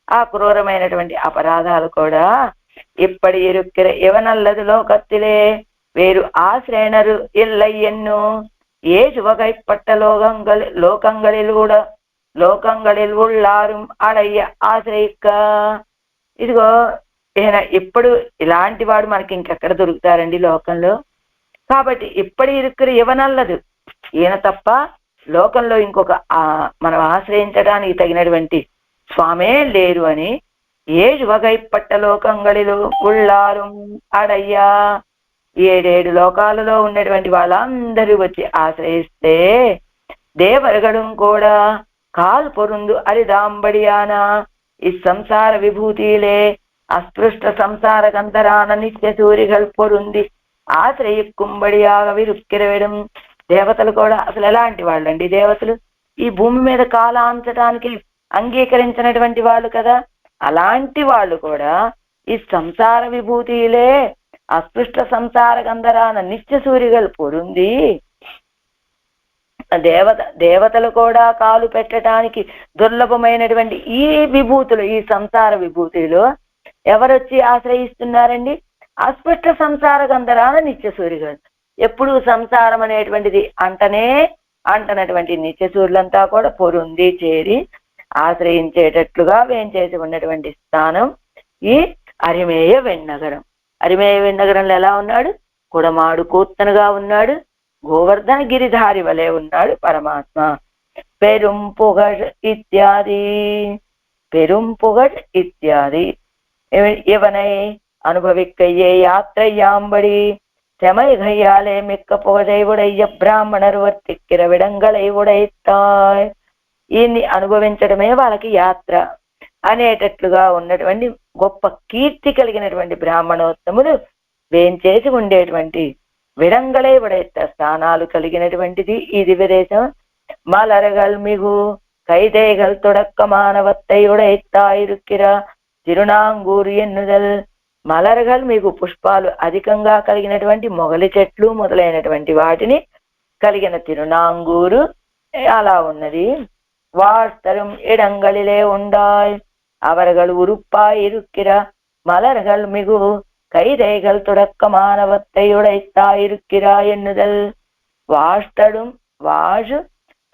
ఆ క్రూరమైనటువంటి అపరాధాలు కూడా ఇప్పటి ఇరుక్కిర ఇవనల్లదు లోకత్తిలే వేరు ఆశ్రేణరు ఇల్లయ్యన్ను ఏజు వగైப்பட்ட లోకంగళిల్ ఉళ్ళారు అడయ్య ఆశ్రయిక్క. ఇదిగో ఈయన ఇప్పుడు ఇలాంటి వాడు మనకి ఇంకెక్కడ దొరుకుతారండి లోకంలో. కాబట్టి ఇప్పటి ఇరుక్కుర ఇవనల్లదు, ఈయన తప్ప లోకంలో ఇంకొక మనం ఆశ్రయించడానికి తగినటువంటి స్వామే లేరు అని ఏడు వగైப்பட்ட లోకంగళిలో ఉళ్ళారు అడయ్యా 7 లోకాలలో ఉన్నటువంటి వాళ్ళందరూ వచ్చి ఆశ్రయిస్తే దేవరగడం కూడా కాల్ పొరుందు అరిదాంబడియాన ఈ సంసార విభూతిలే అస్పృష్ట సంసార కంతరాన నిత్య సూరిగల్ పొరుంది ఆశ్రయిక్కుబడియాగ విరుక్కిరవేయడం. దేవతలు కూడా అసలు ఎలాంటి వాళ్ళండి? దేవతలు ఈ భూమి మీద కాలాంచడానికి అంగీకరించినటువంటి వాళ్ళు కదా. అలాంటి వాళ్ళు కూడా ఈ సంసార విభూతిలే అస్పృష్ట సంసార కందరాన నిత్య సూరిగల్ పొరుంది. దేవతలు కూడా కాలు పెట్టడానికి దుర్లభమైనటువంటి ఈ విభూతులు, ఈ సంసార విభూతిలో ఎవరొచ్చి ఆశ్రయిస్తున్నారండి? అస్పృష్ట సంసార కందరాన నిత్య సూరిగల్. ఎప్పుడు సంసారం అనేటువంటిది అంటనటువంటి నిత్య సూర్యులంతా కూడా పొరుంది చేరి ఆశ్రయించేటట్లుగా వేంచేసి ఉన్నటువంటి స్థానం ఈ అరిమేయ వెన్నగరం. అరిమేయ వెన్నగరంలో ఎలా ఉన్నాడు? కుడమాడు కూత్తనుగా ఉన్నాడు, గోవర్ధన గిరిధారి వలె ఉన్నాడు పరమాత్మ. పెరుం పుగడ్ ఇత్యాది ఇవనై అనుభవిక్కయ్యే యాత్రయ్యాంబడి செமை கையாலே மிக்க புகழை உடைய బ్రాహ్మణరు వర్తిక్కిర విడంగళై ఉడైతాయ్. ఈయన్ని అనుభవించడమే వాళ్ళకి యాత్ర అనేటట్లుగా ఉన్నటువంటి గొప్ప కీర్తి కలిగినటువంటి బ్రాహ్మణోత్తములు వేంచేసి ఉండేటువంటి విడంగళై ఉడైత స్థానాలు కలిగినటువంటిది ఈ దివ్యదేశం. మలరగల్ మిగు கைதைகள் தொடக்கமானவத்தை உடைத்தாயிருக்கிற తిరునాంగూరు ఎన్నుదల్. మలరగల్ మీకు పుష్పాలు అధికంగా కలిగినటువంటి మొగలి చెట్లు మొదలైనటువంటి వాటిని కలిగిన తిరునాంగూరు అలా ఉన్నది. వాస్తరం ఇడంగళిలే ఉండాయ్ అవరగల్ ఉరుప్పాయి ఇరుక్కిర మలరగల్ మిగు கைதைகள் தொடக்கமானவத்தை உடைத்தாயிருக்கிறா ఎన్నుదల్. వాష్టடும் వాజు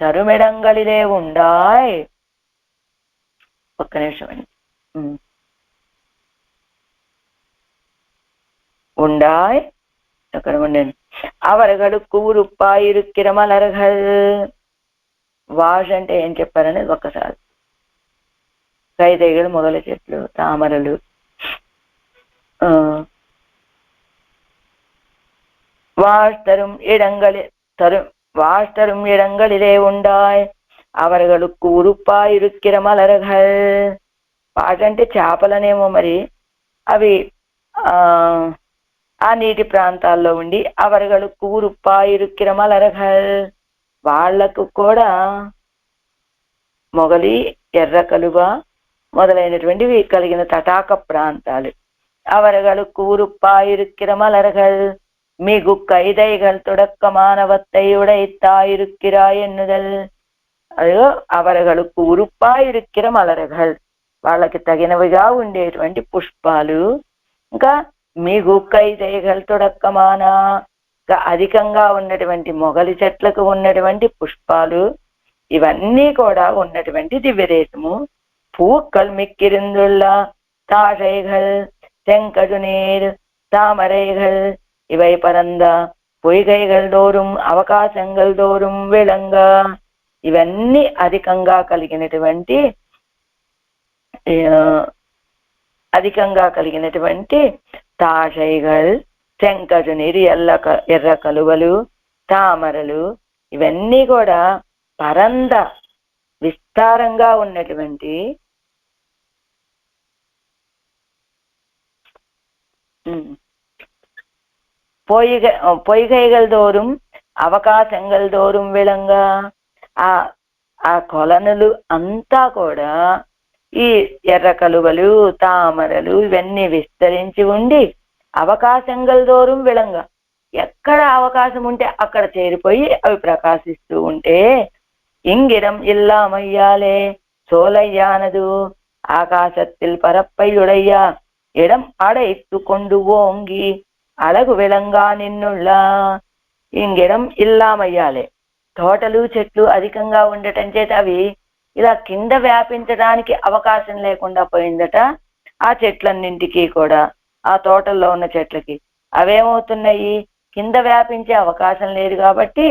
తరుమిడంగళిలే ఉండాయ్. ఒక్క నిమిషం అండి. ఉండాయ్ అక్కడ ఉండండి. అవరగడుకు ఉరుప్పాయిరుక్కిర మలరగల్. వాష్ అంటే ఏం చెప్పారనేది ఒక్కసారి. కైదేగలు మొగల చెట్లు తామరలు వాష్టரும் இடங்களிலே ఉండాయ్ అవరగడుకు ఉరుప్పాయిరుక్కిర మలరగల్. వాటంటే చేపలనేమో మరి అవి ఆ నీటి ప్రాంతాల్లో ఉండి అవరగడుకు ఉరుప్పాయిరుక్కిర మలరగల్. వాళ్లకు కూడా మొగలి ఎర్ర కలువ మొదలైనటువంటివి కలిగిన తటాక ప్రాంతాలు. అవరగడుకు ఉరుప్పాయిరుక్కిర మలరగల్ మిగు கைதைகள் தொடக்கமானவத்தை உடைத்தாயிருக்கிறா ఎన్నుదల్. అదిగో అవరగడుకు ఉరుప్పాయిరుక్కిర మలరగల్ వాళ్ళకి తగినవిగా ఉండేటువంటి పుష్పాలు. ఇంకా మిగు கைதைகள் தொடக்கமான అధికంగా ఉన్నటువంటి మొగలి చెట్లకు ఉన్నటువంటి పుష్పాలు ఇవన్నీ కూడా ఉన్నటువంటి దివ్యదేశము. పూక్కల్ మిక్కిరిందుళ్ళ தாழைகள் செங்கடு நீர் தாமரைகள் இவை பரந்த பொய்கைகள் தోறும் అవకాశంగల్ దోறுం విళంగ. ఇవన్నీ అధికంగా కలిగినటువంటి తాషైగల్, శంకరు నీరు, ఎర్ర కలువలు, తామరలు ఇవన్నీ కూడా పరంద విస్తారంగా ఉన్నటువంటి பொய்கைகள் தோறும் అవకాశంగల్ దోరుం విళంగా ఆ ఆ కొలనులు అంతా కూడా ఈ ఎర్ర కలువలు తామరలు ఇవన్నీ విస్తరించి ఉండి అవకాశంగల్ దోరుం విళంగా ఎక్కడ అవకాశం ఉంటే అక్కడ చేరిపోయి అవి ప్రకాశిస్తూ ఉంటే ఇంగిరం ఇల్లామయ్యాలే సోలయ్యానదు ఆకాశத்தில் పరప్పయుడయ్యా ఇడం అడైత్తు కొండు ఓంగి అలగు విళంగా నిన్నుళ్ళ ఇంగిడం ఇల్లామయ్యాలే తోటలు చెట్లు అధికంగా ఉండటం చేత అవి ఇలా కింద వ్యాపించడానికి అవకాశం లేకుండా పోయిందట. ఆ చెట్లన్నింటికి కూడా ఆ తోటల్లో ఉన్న చెట్లకి అవేమవుతున్నాయి, కింద వ్యాపించే అవకాశం లేదు కాబట్టి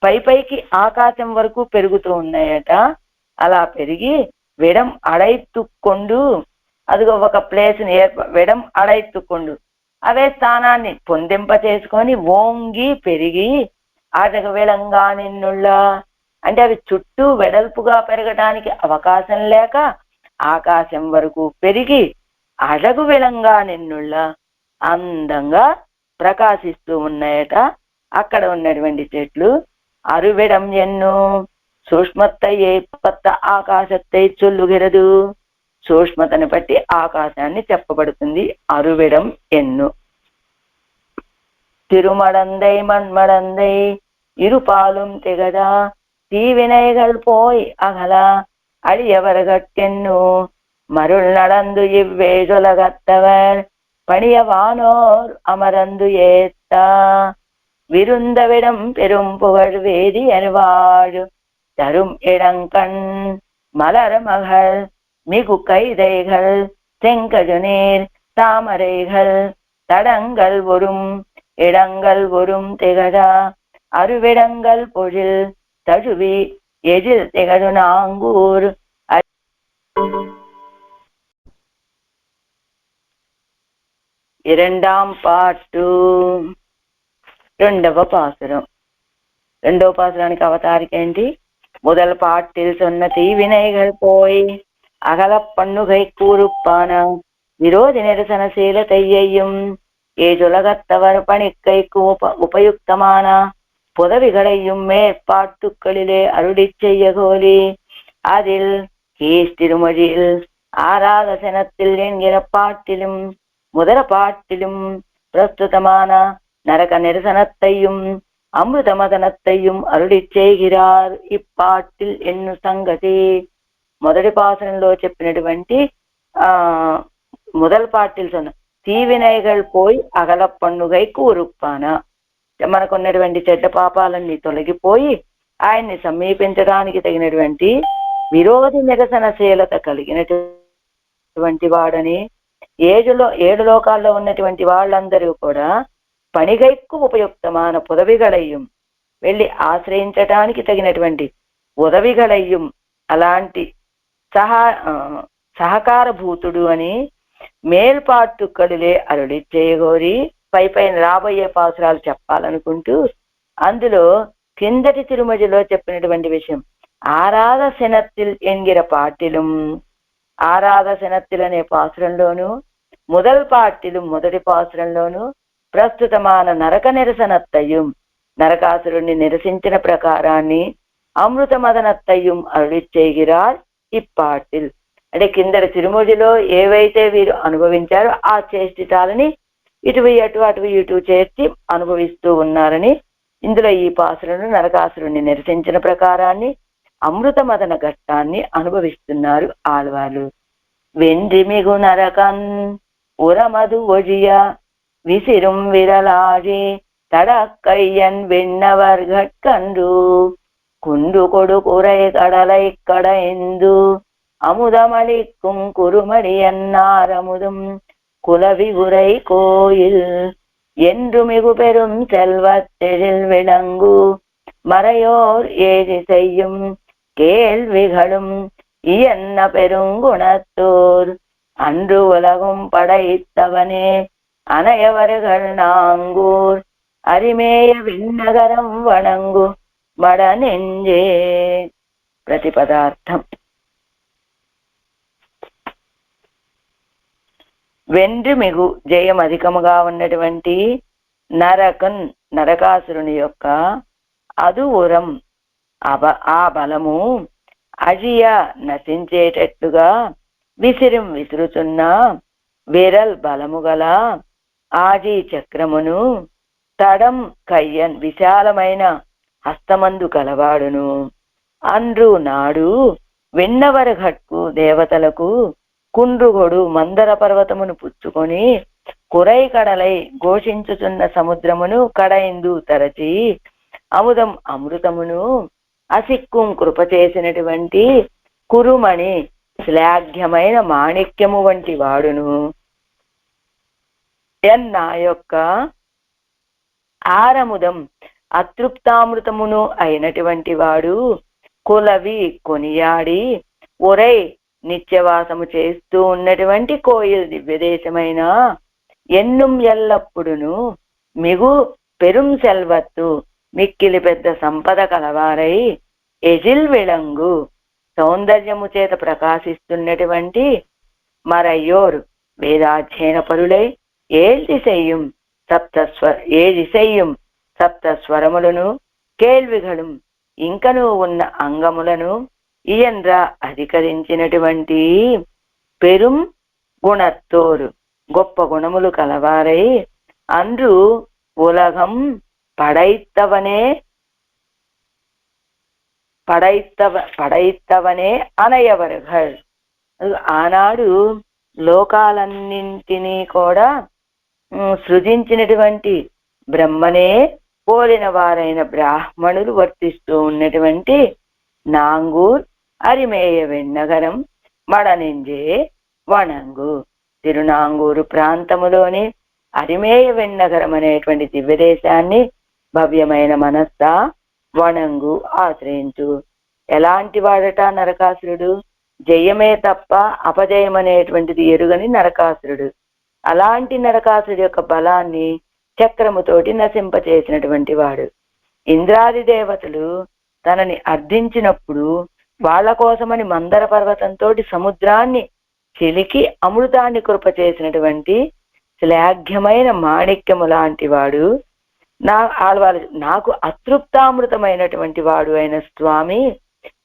పైకి ఆకాశం వరకు పెరుగుతూ ఉన్నాయట. అలా పెరిగి విడం అడైతుక్కొండు, అదిగో ఒక ప్లేస్ని విడం అడైతుక్కొండు అవే స్థానాన్ని పొందింప చేసుకొని ఓంగి పెరిగి అడగ విలంగా నిన్నుళ్ళ అంటే అవి చుట్టూ వెడల్పుగా పెరగడానికి అవకాశం లేక ఆకాశం వరకు పెరిగి అడగు విలంగా నిన్నుళ్ళ అందంగా ప్రకాశిస్తూ ఉన్నాయట. అక్కడ ఉన్నటువంటి చెట్లు అరువిడం ఎన్ను సూక్ష్మత్తయ్యే పత్త ఆకాశత్తై చొల్లుగిరదు. సూక్ష్మతని బట్టి ఆకాశాన్ని చెప్పబడుతుంది. అరువిడం ఎన్ను తిరుమడందై మన్మడందై ఇరుపాலும் திகழா தீவினைகள் போய் அகல அடியவர்கட்கென்னு மருள் நடந்து இவ்வேஜுலகத்தவர் பணியவானோர் அமரந்து ஏத்த விருந்தவிடம் பெரும் புகழ் வேதியர் வாழு தரும் இடங்கண் மலர் மகள் மிகு கைதைகள் செங்கஜுநீர் தாமரைகள் தடங்கள் ஒரும் இடங்கள் ஒரும் திகழா அருவிடங்கள் பொழில் தழுவி எதில் திகழு நாங்கூர். இரண்டாம் பாட்டு రెండవ పాసురం. రెండవ పాసురానికి అవతారిక ఏంటి? முதல் பாட்டில் சொன்ன தீவினைகள் போய் அகல பண்ணுகை கூறுப்பான விரோதி நிரசன சீல தையையும் ஏஜுலகத்தவர் பணிக்கைக்கு உபயுக்தமான புதவிகளையும் மேற்பாட்டுக்களிலே அருளி செய்ய கோலி அதில் கீஸ்திருமொழியில் ஆராதசனத்தில் என்கிற பாட்டிலும் முதல பாட்டிலும் பிரஸ்துதமான நரக நிரசனத்தையும் అమృత మదనత్తయ్యం అరుడి చేగిరార్. ఇప్పాటిల్ ఎన్ను సంగతి మొదటి పాసనంలో చెప్పినటువంటి முதல் பாட்டில் சொன்ன தீவினைகள் పోయి అగల పండుగై కూరుప్పాన మనకున్నటువంటి చెడ్డ పాపాలన్నీ తొలగిపోయి ఆయన్ని సమీపించడానికి తగినటువంటి విరోధి నిరసనశీలత కలిగినటువంటి వాడని ఏడు లోకాల్లో ఉన్నటువంటి వాళ్ళందరూ కూడా పణిగైక్కు ఉపయుక్తமான పుదవిగళయ్యం వెళ్ళి ఆశ్రయించటానికి తగినటువంటి ఉదవిగళయ్యం అలాంటి సహకారభూతుడు అని మేల్పాటుక్కడులే అరుడి చేయగోరి పైన రాబోయే పాసురాలు చెప్పాలనుకుంటూ అందులో కిందటి తిరుమజిలో చెప్పినటువంటి విషయం ఆరాధ శనత్తిల్ ఎన్గిర పాటిలం ఆరాధ శనత్తిల్ అనే పాసురంలోను முதல் పాటిలు మొదటి పాసురంలోను ప్రస్తుతమాన నరక నిరసనత్తయ్యం నరకాసురుణ్ణి నిరసించిన ప్రకారాన్ని అమృత మదనత్తయ్యం అరుడి చేయగిరార్. ఇప్పాటిల్ అంటే కిందటి తిరుమూజిలో ఏవైతే వీరు అనుభవించారో ఆ చేష్టితాలని ఇటు చేర్చి అనుభవిస్తూ ఉన్నారని ఇందులో ఈ పాసులను నరకాసురుణ్ణి నిరసించిన ప్రకారాన్ని అమృత మదన ఘట్టాన్ని అనుభవిస్తున్నారు ఆళ్వార్లు. వెండి మిగు నరకన్ ఉరమదు ఒజియ விசிறும் விரலாழி தடக்கையன் விண்ணவர் கட்கண்டு குண்டு கொடு குறை கடலை கடைந்து அமுதமளிக்கும் குறுமடியன்னார் அமுதும் குலவி உரை கோயில் என்று மிகு பெரும் செல்வத்தெழில் விளங்கு மறையோர் ஏதி செய்யும் கேள்விகளும் இயன்ன பெருங்குணத்தோர் அன்று உலகும் படைத்தவனே அனையவர்கள் நாங்கூர் அரிமேய விண்ணகரம் வணங்கு மட நெஞ்சே. ప్రతిపదార్థం వెండ్రి మిగు జయం అధికముగా ఉన్నటువంటి నరకాసురుని యొక్క అదువురం ఆ బలము అజియ నశించేటట్లుగా విసురుచున్న విరల్ బలము గల ఆజీ చక్రమును తడం కయ్యన్ విశాలమైన హస్తమందు కలవాడును అండ్రు నాడు వెన్నవరఘట్కు దేవతలకు కుండ్రుగొడు మందర పర్వతమును పుచ్చుకొని కురై కడలై ఘోషించుచున్న సముద్రమును కడైందు తరచి అమృతమును అసిక్కుం కృప చేసినటువంటి కురుమణి శ్లాఘ్యమైన మాణిక్యము వంటి వాడును నా యొక్క ఆరముదం అతృప్తామృతమును అయినటువంటి వాడు కులవి కొనియాడి ఒరై నిత్యవాసము చేస్తూ ఉన్నటువంటి కోయిల్ దివ్యదేశమైన ఎన్నుం ఎల్లప్పుడును మిగు పెరుం సెల్వత్తు మిక్కిలి పెద్ద సంపద కలవారై ఎజిల్ విళంగు సౌందర్యము చేత ప్రకాశిస్తున్నటువంటి మరయ్యోరు వేదాధ్యయన పరులై ఏదిశయ్యం సప్త స్వరములను కేల్విగళం ఇంకను ఉన్న అంగములను ఇయన్ర అధికరించినటువంటి పెరుం గుణత్తోరు గొప్ప గుణములు కలవారై అండ్రు ఉలగం పడైత్తవనే అనయవర్గర్ ఆనాడు లోకాలన్నింటినీ కూడా సృజించినటువంటి బ్రహ్మనే పోలిన వారైన బ్రాహ్మణులు వర్తిస్తూ ఉన్నటువంటి నాంగూర్ అరిమేయ వెన్నగరం మడనింజే వణంగు తిరునాంగూరు ప్రాంతములోని అరిమేయ వెన్నగరం అనేటువంటి దివ్యదేశాన్ని భవ్యమైన మనస్స వణంగు ఆశ్రయించు. ఎలాంటి వాడట నరకాసురుడు? జయమే తప్ప అపజయం అనేటువంటిది ఎరుగని నరకాసురుడు. అలాంటి నరకాసురుడు యొక్క బలాన్ని చక్రముతోటి నశింపచేసినటువంటి వాడు. ఇంద్రాది దేవతలు తనని అర్థించినప్పుడు వాళ్ళ కోసమని మందర పర్వతంతో సముద్రాన్ని చిలికి అమృతాన్ని కృప చేసినటువంటి శ్లాఘ్యమైన మాణిక్యము లాంటి వాడు. నాకు అతృప్తామృతమైనటువంటి వాడు అయిన స్వామి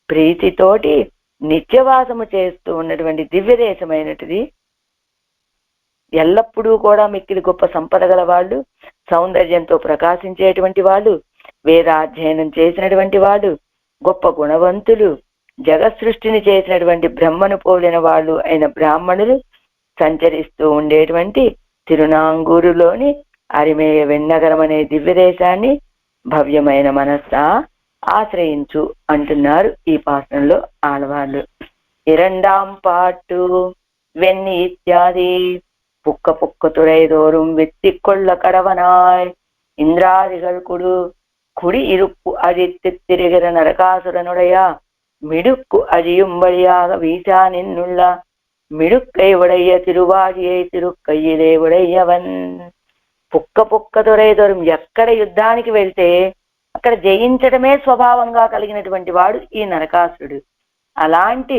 ప్రీతితోటి నిత్యవాసము చేస్తూ ఉన్నటువంటి దివ్యదేశమైనటిది. ఎల్లప్పుడూ కూడా మిక్కిలి గొప్ప సంపద గల వాళ్ళు, సౌందర్యంతో ప్రకాశించేటువంటి వాళ్ళు, వేదాధ్యయనం చేసినటువంటి వాళ్ళు, గొప్ప గుణవంతులు, జగత్సృష్టిని చేసినటువంటి బ్రహ్మను పోలిన వాళ్ళు అయిన బ్రాహ్మణులు సంచరిస్తూ ఉండేటువంటి తిరునాంగూరులోని అరిమేయ వెన్నగరం అనే దివ్యదేశాన్ని భవ్యమైన మనస్స ఆశ్రయించు అంటున్నారు ఈ పాసనంలో ఆడవాళ్ళు. ఇరండాం పాటు వెన్ని ఇత్యాది పుక్క துறைதோறும் வெத்திக்கொள்ள கடவனாய் இந்திராதிகள் குடி இருப்பு அழித்து திரிகிற நரகாசுரனுடைய மிடுக்கு அழியும்படியாக வீசா நின்னுள்ள மிடுக்கை உடைய திருவாழியை திருக்கையிலே உடையவன். పుక్క துறைதோறுం ఎక్కడ యుద్ధానికి వెళ్తే అక్కడ జయించడమే స్వభావంగా కలిగినటువంటి వాడు ఈ నరకాసురుడు. అలాంటి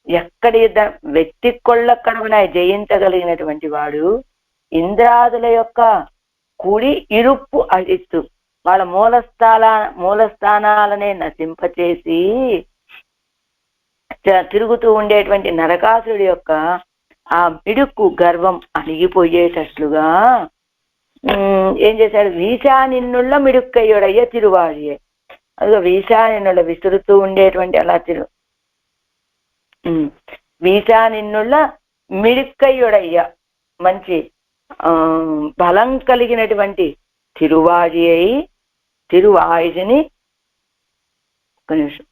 ఎక్కడి యుద్ధం వెత్తికొళ్ళక్కడమునాయి జయించగలిగినటువంటి వాడు ఇంద్రాదుల యొక్క కుడి ఇరుప్పు అழிత్తు వాళ్ళ మూలస్థానాలనే నశింపచేసి తిరుగుతూ ఉండేటువంటి నరకాసురుడి యొక్క ఆ మిడుక్కు గర్వం అణిగిపోయేటట్లుగా ఏం చేశాడు? వీశానిన్నుళ్ళ మిడుక్కయ్యుడయ్య తిరువాడియే. అదిగో వీశానిన్నుళ్ళ విసురుతూ ఉండేటువంటి అలా వీశానిన్నుళ్ళ మిడుక్కయ్యుడయ్య మంచి బలం కలిగినటువంటి తిరువాయిని ఒక నిమిషం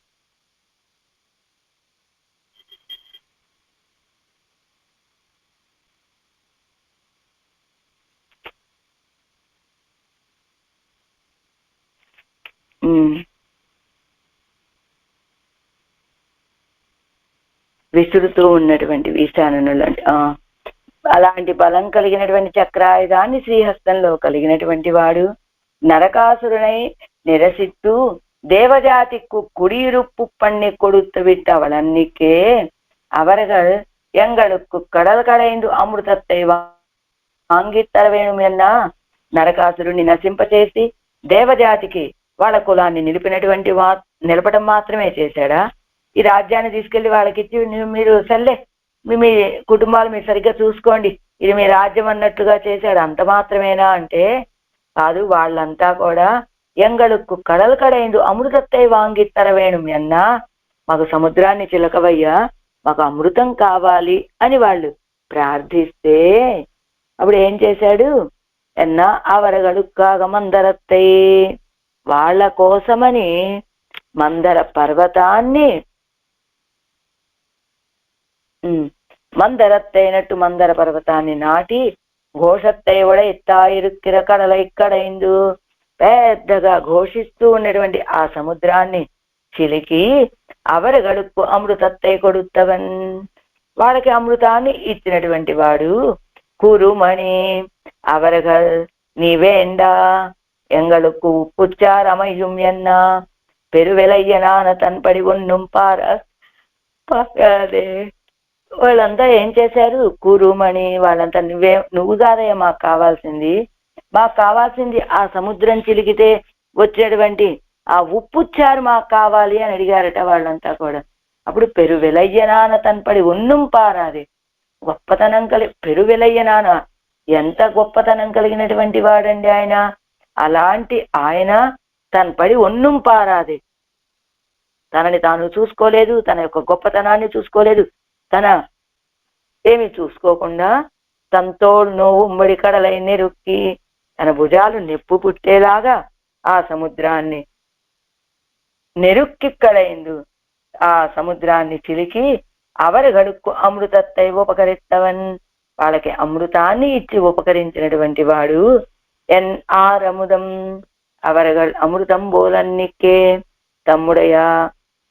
విసురుతూ ఉన్నటువంటి వీశాననులు అంటే అలాంటి బలం కలిగినటువంటి చక్రాయుధాన్ని శ్రీహస్తంలో కలిగినటువంటి వాడు నరకాసురునై నిరసిత్తూ தேவஜாதிக்கு குடியிருப்பு பண்ணி கொடுத்து விட்டவளன்னிக்கே அவர்கள் எங்களுக்கு கடல் கடைந்து அமிர்தத்தை ఆంగిత్తర వేణుమన్నా నరకాసురుణ్ణి నశింపచేసి దేవజాతికి వాళ్ళ కులాన్ని నిలపడం మాత్రమే చేశాడా? ఈ రాజ్యాన్ని తీసుకెళ్లి వాళ్ళకిచ్చి మీరు సర్లే మీ కుటుంబాలు మీరు సరిగ్గా చూసుకోండి, ఇది మీ రాజ్యం అన్నట్టుగా చేశాడు, అంత మాత్రమేనా అంటే కాదు. వాళ్ళంతా కూడా ఎంగళుక్కు కడలు కడైందు అమృతత్తై వాంగిత్తర వేణుం అన్నా, మాకు సముద్రాన్ని చిలకవయ్యా, మాకు అమృతం కావాలి అని వాళ్ళు ప్రార్థిస్తే అప్పుడు ఏం చేశాడు? ఎన్నా అవరగడుక్కాగ మందరత్తై, వాళ్ళ కోసమని మందర పర్వతాన్ని మందరత్తైనట్టు మందర పర్వతాన్ని నాటి ఘోషత్తై కూడా ఎత్తాయిరుక్కిర కడల ఇక్కడైందు, పెద్దగా ఘోషిస్తూ ఉన్నటువంటి ఆ సముద్రాన్ని చిలికి అవరగడుక్కు అమృతత్తై కొడుత్తవన్, వాళ్ళకి అమృతాన్ని ఇచ్చినటువంటి వాడు కురుమణి అవరగల్ నీవేండా ఎంగళుక్కు ఉప్పుచ్చారమయ్యం ఎన్నా పెరువెలయ్యనాన తన్పడి ఒన్నుం పారదే. వాళ్ళంతా ఏం చేశారు? కురుమణి వాళ్ళంతా నువ్వు కాదయ్యా మాకు కావాల్సింది ఆ సముద్రం చిలికితే వచ్చినటువంటి ఆ ఉప్పుచ్చారు మాకు కావాలి అని అడిగారట వాళ్ళంతా కూడా. అప్పుడు పెరువెలయ్యనాన తన్పడి ఒన్నుం పారాదే, గొప్పతనం పెరువెలయ్యనాన ఎంత గొప్పతనం కలిగినటువంటి వాడండి ఆయన. అలాంటి ఆయన తన్పడి ఒన్నుం పారాదే, తనని తాను చూసుకోలేదు, తన యొక్క గొప్పతనాన్ని చూసుకోలేదు, తన ఏమి చూసుకోకుండా తనతోడు నోవు ఉమ్మడి కడలై నెరుక్కి తన భుజాలు నిప్పు పుట్టేలాగా ఆ సముద్రాన్ని నెరుక్కిక్కడైందు, ఆ సముద్రాన్ని చిలికి అవరు గడుక్కు అమృతత్తై ఉపకరిత్తవన్, వాళ్ళకి అమృతాన్ని ఇచ్చి ఉపకరించినటువంటి వాడు ఎన్ ఆరముదం అవరగల్ అమృతం బోలన్నిక్కే తమ్ముడయా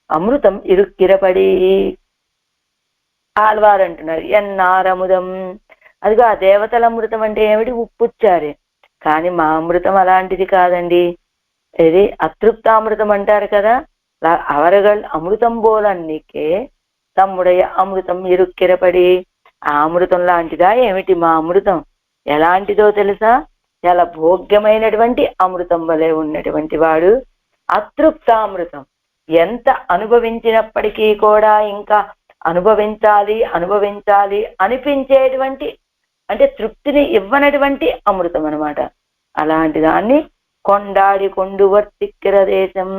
అమృతం ఇరుక్కిరపడి. ఆళ్వారు అంటున్నారు ఎన్నారముదం, అదిగో ఆ దేవతల అమృతం అంటే ఏమిటి? ఉప్పుచ్చారే. కానీ మా అమృతం అలాంటిది కాదండి, ఇది అతృప్తామృతం అంటారు కదా. అవరగల్ అమృతం బోలన్నికే తమ్ముడయ్య అమృతం ఇరుక్కిరపడి. ఆ అమృతం లాంటిదా ఏమిటి మా అమృతం? ఎలాంటిదో తెలుసా? చాలా భోగ్యమైనటువంటి అమృతం వలె ఉన్నటువంటి వాడు. అతృప్తామృతం ఎంత అనుభవించినప్పటికీ కూడా ఇంకా అనుభవించాలి అనిపించేటువంటి, అంటే తృప్తిని ఇవ్వనటువంటి అమృతం అనమాట. అలాంటి దాన్ని కొండాడి కొండు వర్తిక్కిర దేశం,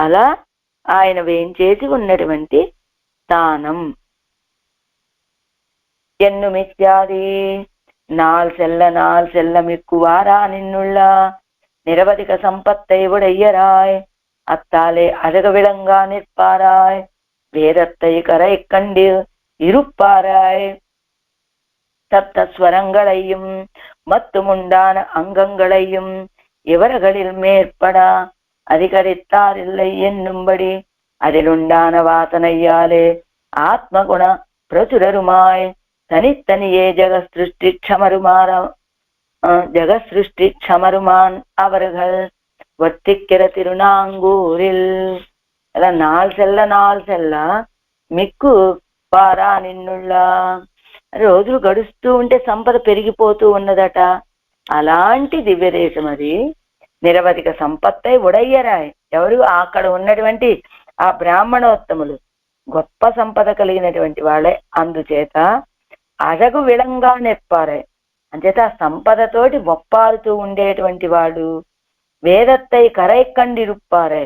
అలా ఆయన వేంచేసి ఉన్నటువంటి స్థానం. ఎన్నుమిత్యాది నాల్ సెల్ల మిక్కువారా నిన్నుళ్ళ నిరవధిక సంపత్తై ఉడయ్యరాయ్ அத்தாலே அழக விளங்கா நிற்பாராய் வேதத்தை கரை கண்டு இருப்பாராய் சப்தஸ்வரங்களையும் மத்துமுண்டான அங்கங்களையும் இவர்களில் மேற்படா அதிகரித்தாரில்லை என்னும்படி அதிலுண்டான வாசனையாலே ஆத்மகுண பிரசுரருமாய் தனித்தனியே ஜெகசிருஷ்டி க்ஷமருமான் அவர்கள் వర్తిక్కిర తిరునాంగూరిల్. అలా నాల్ సెల్ల మిక్కు పారా నిన్నుళ్ళ. రోజులు గడుస్తూ ఉంటే సంపద పెరిగిపోతూ ఉన్నదట. అలాంటి దివ్యదేశం అది. నిరవధిక సంపత్తై ఉడయ్యరాయ్, ఎవరు? అక్కడ ఉన్నటువంటి ఆ బ్రాహ్మణోత్తములు గొప్ప సంపద కలిగినటువంటి వాళ్ళే. అందుచేత అழகு విళంగా నెప్పారాయ్, అంచేత ఆ సంపదతోటి ఒప్పారుతూ ఉండేటువంటి వాడు. వేదత్తై కరైకండిరుప్పారే,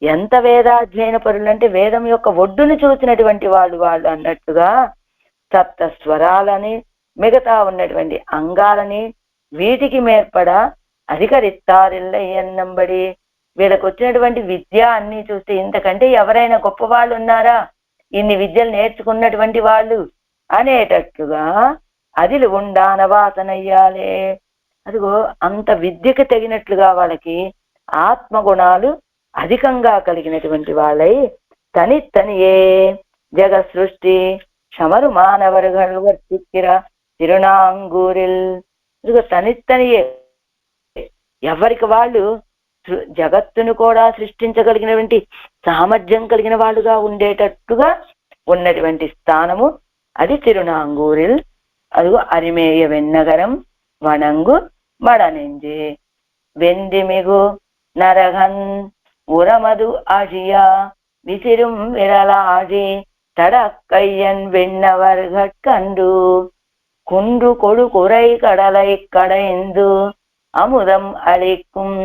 ఎంత వేదాధ్యయన పరులు అంటే వేదం యొక్క ఒడ్డును చూసినటువంటి వాళ్ళు అన్నట్టుగా సప్త స్వరాలని మిగతా ఉన్నటువంటి అంగాలని వీటికి మేర్పడ అధికరిత్తారిల్లై ఎన్నంబడి. వీళ్ళకి వచ్చినటువంటి విద్య అన్ని చూస్తే ఇంతకంటే ఎవరైనా గొప్ప వాళ్ళు ఉన్నారా, ఇన్ని విద్యలు నేర్చుకున్నటువంటి వాళ్ళు అనేటట్టుగా అదిలు ఉండాన వాసనయ్యాలే. అదిగో అంత విద్యకు తగినట్లుగా వాళ్ళకి ఆత్మగుణాలు అధికంగా కలిగినటువంటి వాళ్ళై తనియే జగ సృష్టి క్షమరు మానవరుగలు వర్తిక్కిర తిరునాంగూరిల్. ఇదిగో తనియే ఎవరికి వాళ్ళు జగత్తును కూడా సృష్టించగలిగినటువంటి సామర్థ్యం కలిగిన వాళ్ళుగా ఉండేటట్టుగా ఉన్నటువంటి స్థానము అది తిరునాంగూరిల్. అదిగో అరిమేయ వెన్నగరం வணங்கு மடநெஞ்சே. வெந்திமிகு நரகன் உரமது ஆழியா விசிறும் விரலாழி தடக்கையன் விண்ணவர்கட்கண்டு குன்று கொடு குறை கடலை கடைந்து அமுதம் அளிக்கும்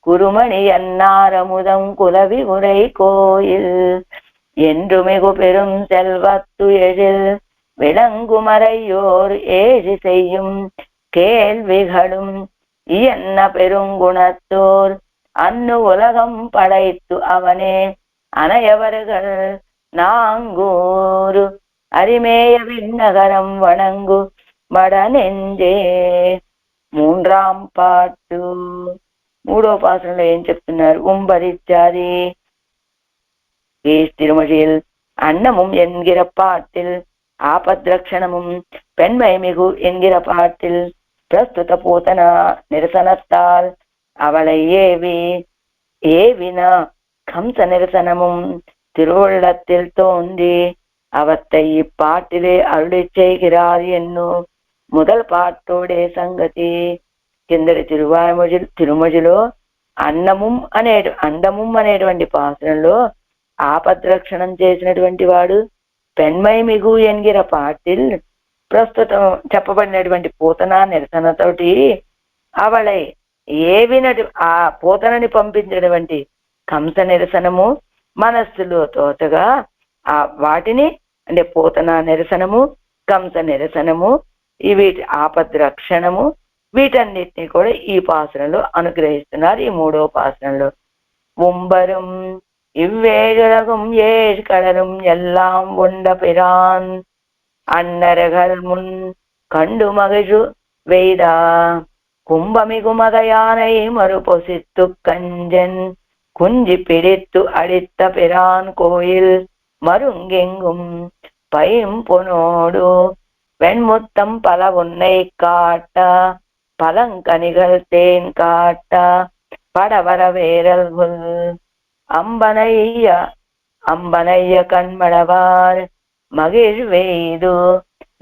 குருமணி அன்னாரமுதம் குலவி உரை கோயில் என்று மிகு பெரும் செல்வத்து எழில் விளங்குமறையோர் ஏழி செய்யும் கேள்விகளும் என்ன பெருங்குணத்தோர் அன்னு உலகம் படைத்து அவனே அனையவர்கள் நாங்கூரு அரிமேய விண்ணகரம் வணங்கு మడనెంజే. మూడవ పాటు మూడో పాసనలో ఏం చెప్తున్నారు? உம்பரிச்சாதி திருமொழியில் அன்னமும் என்கிற பாட்டில் ஆபத்ரக்ஷணமும் பெண்மை மிகு என்கிற பாட்டில் பிரஸ்துத பூதன நிரசனத்தால் அவளை ஏவின கம்ச நிரசனமும் திருவுள்ளத்தில் தோன்றி அவத்தை இப்பாட்டிலே அருளி செய்கிறார் என்னும் முதல் పాటోడే సంగతి. కిందటి తిరుమొజిలో అందము అనేటువంటి పాత్రలో ఆపద్రక్షణం చేసినటువంటి వాడు పెన్మై మిగు ఎన్గిర పాటిల్ ప్రస్తుతం చెప్పబడినటువంటి పూతన నిరసనతోటి అవళై ఏవినటి ఆ పూతనని పంపించినటువంటి కంస నిరసనము మనస్సులో తోచగా ఆ వాటిని అంటే పూతన నిరసనము కంస నిరసనము వీటి ఆపద్రక్షణము వీటన్నిటిని కూడా ఈ పాసనలో అనుగ్రహిస్తున్నారు. ఈ మూడవ పాసనలో உம்பரும் இவ்வேழுலகும் ஏழு கடலும் எல்லாம் உண்ட பிரான் அன்னர்கள் முன் கண்டு மகிழு வெய்தா கும்பமிகு மதையானை மறுபொசித்து கஞ்சன் குஞ்சி பிடித்து அடித்த பிரான் கோயில் மருங்கெங்கும் பைம்பொனோடு வெண்முத்தம் பல உன்னை காட்ட பழங்கனிகள் தேன் காட்ட படவர வேரல்குள் அம்பனைய கண்மடவார் மகிழ்வெய்து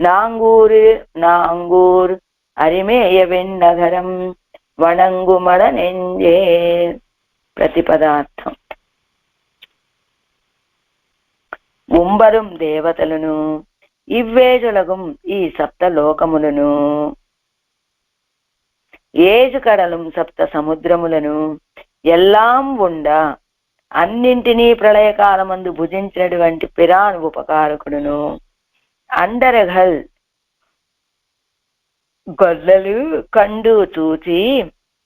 நாங்கூர் அரிமேய வெண்ணகரம் వణంగుమడ నెంజే. ప్రతిపదార్థం. ఉంబరం దేవతలను ఇవ్వేజులగుం ఈ సప్త లోకములను ఏజు కడలం సప్త సముద్రములను ఎల్లాం ఉండ అన్నింటినీ ప్రళయకాలమందు భుజించినటువంటి పిరాన్ ఉపకారకుడును అండరఘల్ గొల్లలు కండు చూచి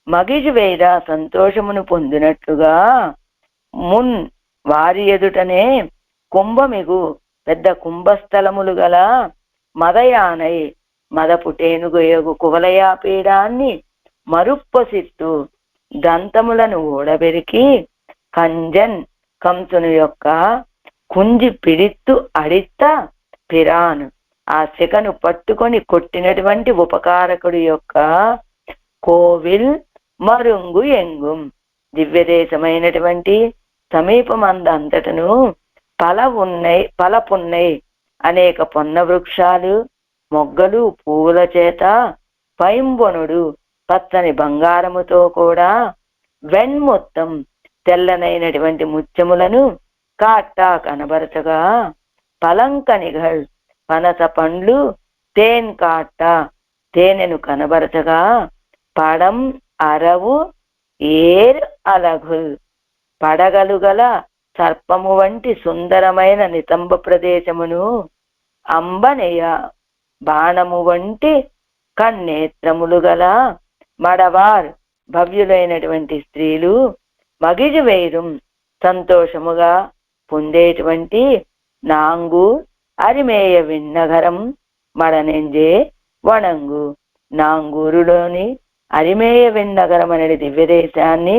మగిజు వేద సంతోషమును పొందినట్లుగా మున్ వారి ఎదుటనే కుంభమిగు పెద్ద కుంభస్థలములు గల మదయానై మదపుటేనుగొయగు కువలయా పీడాన్ని మరుప్పొసిత్తు దంతములను ఓడబెరికి కంజన్ కంసును యొక్క కుంజి పిడిత్తు అడిత్త పిరాన్ ఆ శిఖను పట్టుకొని కొట్టినటువంటి ఉపకారకుడి యొక్క కోవిల్ మరుంగు ఎంగుం దివ్యదేశమైనటువంటి సమీపమందంతటను పలపున్నై అనేక పొన్న వృక్షాలు మొగ్గలు పువ్వుల చేత పైంబొనుడు పచ్చని బంగారముతో కూడా వెణ్మొత్తం తెల్లనైనటువంటి ముత్యములను కాట్టా కనబరచగా పలంకనిగల్ పనస పండ్లు తేన్ కాట్ట తేనెను కనబరచగా పడం అరవు ఏర్ అలగుల్ పడగలు గల సర్పము వంటి సుందరమైన నితంబ ప్రదేశమును అంబనెయ బాణము వంటి కన్నేత్రములు గల మడవార్ భవ్యులైనటువంటి స్త్రీలు మగిజు వేరుం సంతోషముగా పొందేటువంటి నాంగు అరిమేయ విన్నగరం మడనెంజే వణంగు నాంగూరులోని అరిమేయ విన్నగరం అనే దివ్యదేశాన్ని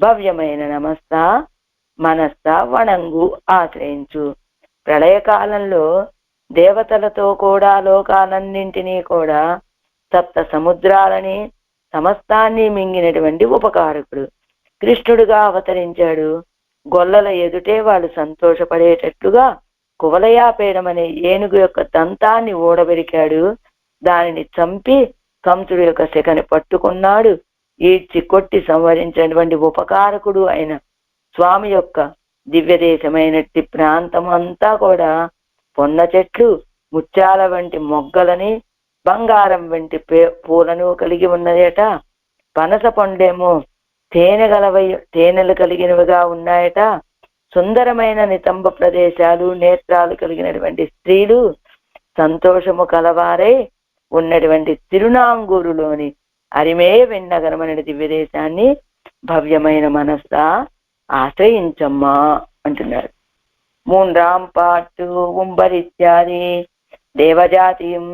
భవ్యమైన నమస్త మనస్త వణంగు ఆశ్రయించు. ప్రళయకాలంలో దేవతలతో కూడా లోకాలన్నింటినీ కూడా సప్త సముద్రాలని సమస్తాన్ని మింగినటువంటి ఉపకారకుడు కృష్ణుడుగా అవతరించాడు. గొల్లల ఎదుటే వాళ్ళు సంతోషపడేటట్లుగా కువలయాపేడం అనే ఏనుగు యొక్క దంతాన్ని ఓడబెరికాడు. దానిని చంపి కంసుడి యొక్క శిఖని పట్టుకున్నాడు. ఈడ్చి కొట్టి సంహరించినటువంటి ఉపకారకుడు అయిన స్వామి యొక్క దివ్య దేశమైనట్టి ప్రాంతం అంతా కూడా పొన్న చెట్లు, ముత్యాల వంటి మొగ్గలని, బంగారం వంటి పూలను కలిగి ఉన్నదేట. పనస పండేమో తేనెలు కలిగినవిగా ఉన్నాయట. సుందరమైన నితంబ ప్రదేశాలు, నేత్రాలు కలిగినటువంటి స్త్రీలు, సంతోషము కలవారై ఉన్నటువంటి తిరునాంగూరులోని అరిమేయ వెన్నగరమైన దివ్యదేశాన్ని భవ్యమైన మనస్సా ఆశ్రయించమ్మా అంటున్నారు. மூன்றாம் பாட்டு உம்பரித்யாதி தேவஜாதியும்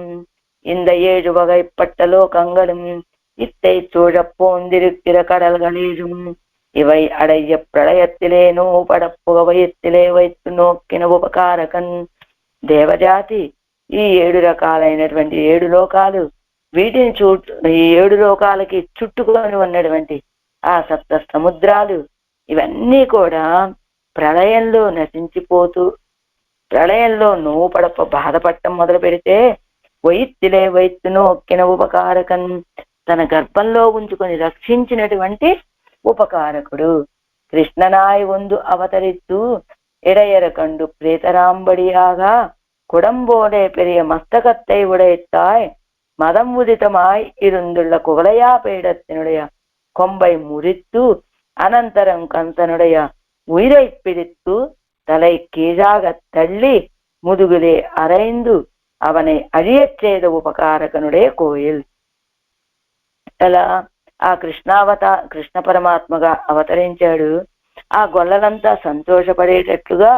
இந்த 7 வகைப்பட்ட லோகங்களும் இத்தை சூழப் போந்திருக்கிற கடல்களேறும் இவை அடைய பிரளயத்திலே நோபட புகவயத்திலே வைத்து నోక్కిన ఉపకారకన్. దేవజాతి ఈ 7 రకాలైనటువంటి 7 లోకాలు, వీటిని ఈ 7 లోకాలకి చుట్టుకొని ఉన్నటువంటి ఆ సప్త సముద్రాలు, ఇవన్నీ కూడా ప్రళయంలో నశించిపోతూ, ప్రళయంలో బాధపడటం మొదలు పెడితే వైత్తిలే వైత్తు నోక్కిన ఉపకారకన్, తన గర్భంలో ఉంచుకొని రక్షించినటువంటి ఉపకారకుడు. కృష్ణనాయ్ ಒಂದು అవతరిత్తు இடையற கண்டு பிரேதராம்படியாக குடம்போலே பெரிய மஸ்தகத்தை உடைத்தாய் மதம் உதித்தமாய் இருந்துள்ள குவலையா பீடத்தினுடைய கொம்பை முறித்து அனந்தரம் கந்தனுடைய உயிரை பிடித்து தலை கீழாக தள்ளி முதுகிலே அரைந்து அவனை அழியச் செய்த ఉపకారకనుడే కోయిల్. అలా ఆ కృష్ణ పరమాత్మగా అవతరించాడు. ఆ గొల్లలంతా సంతోషపడేటట్లుగా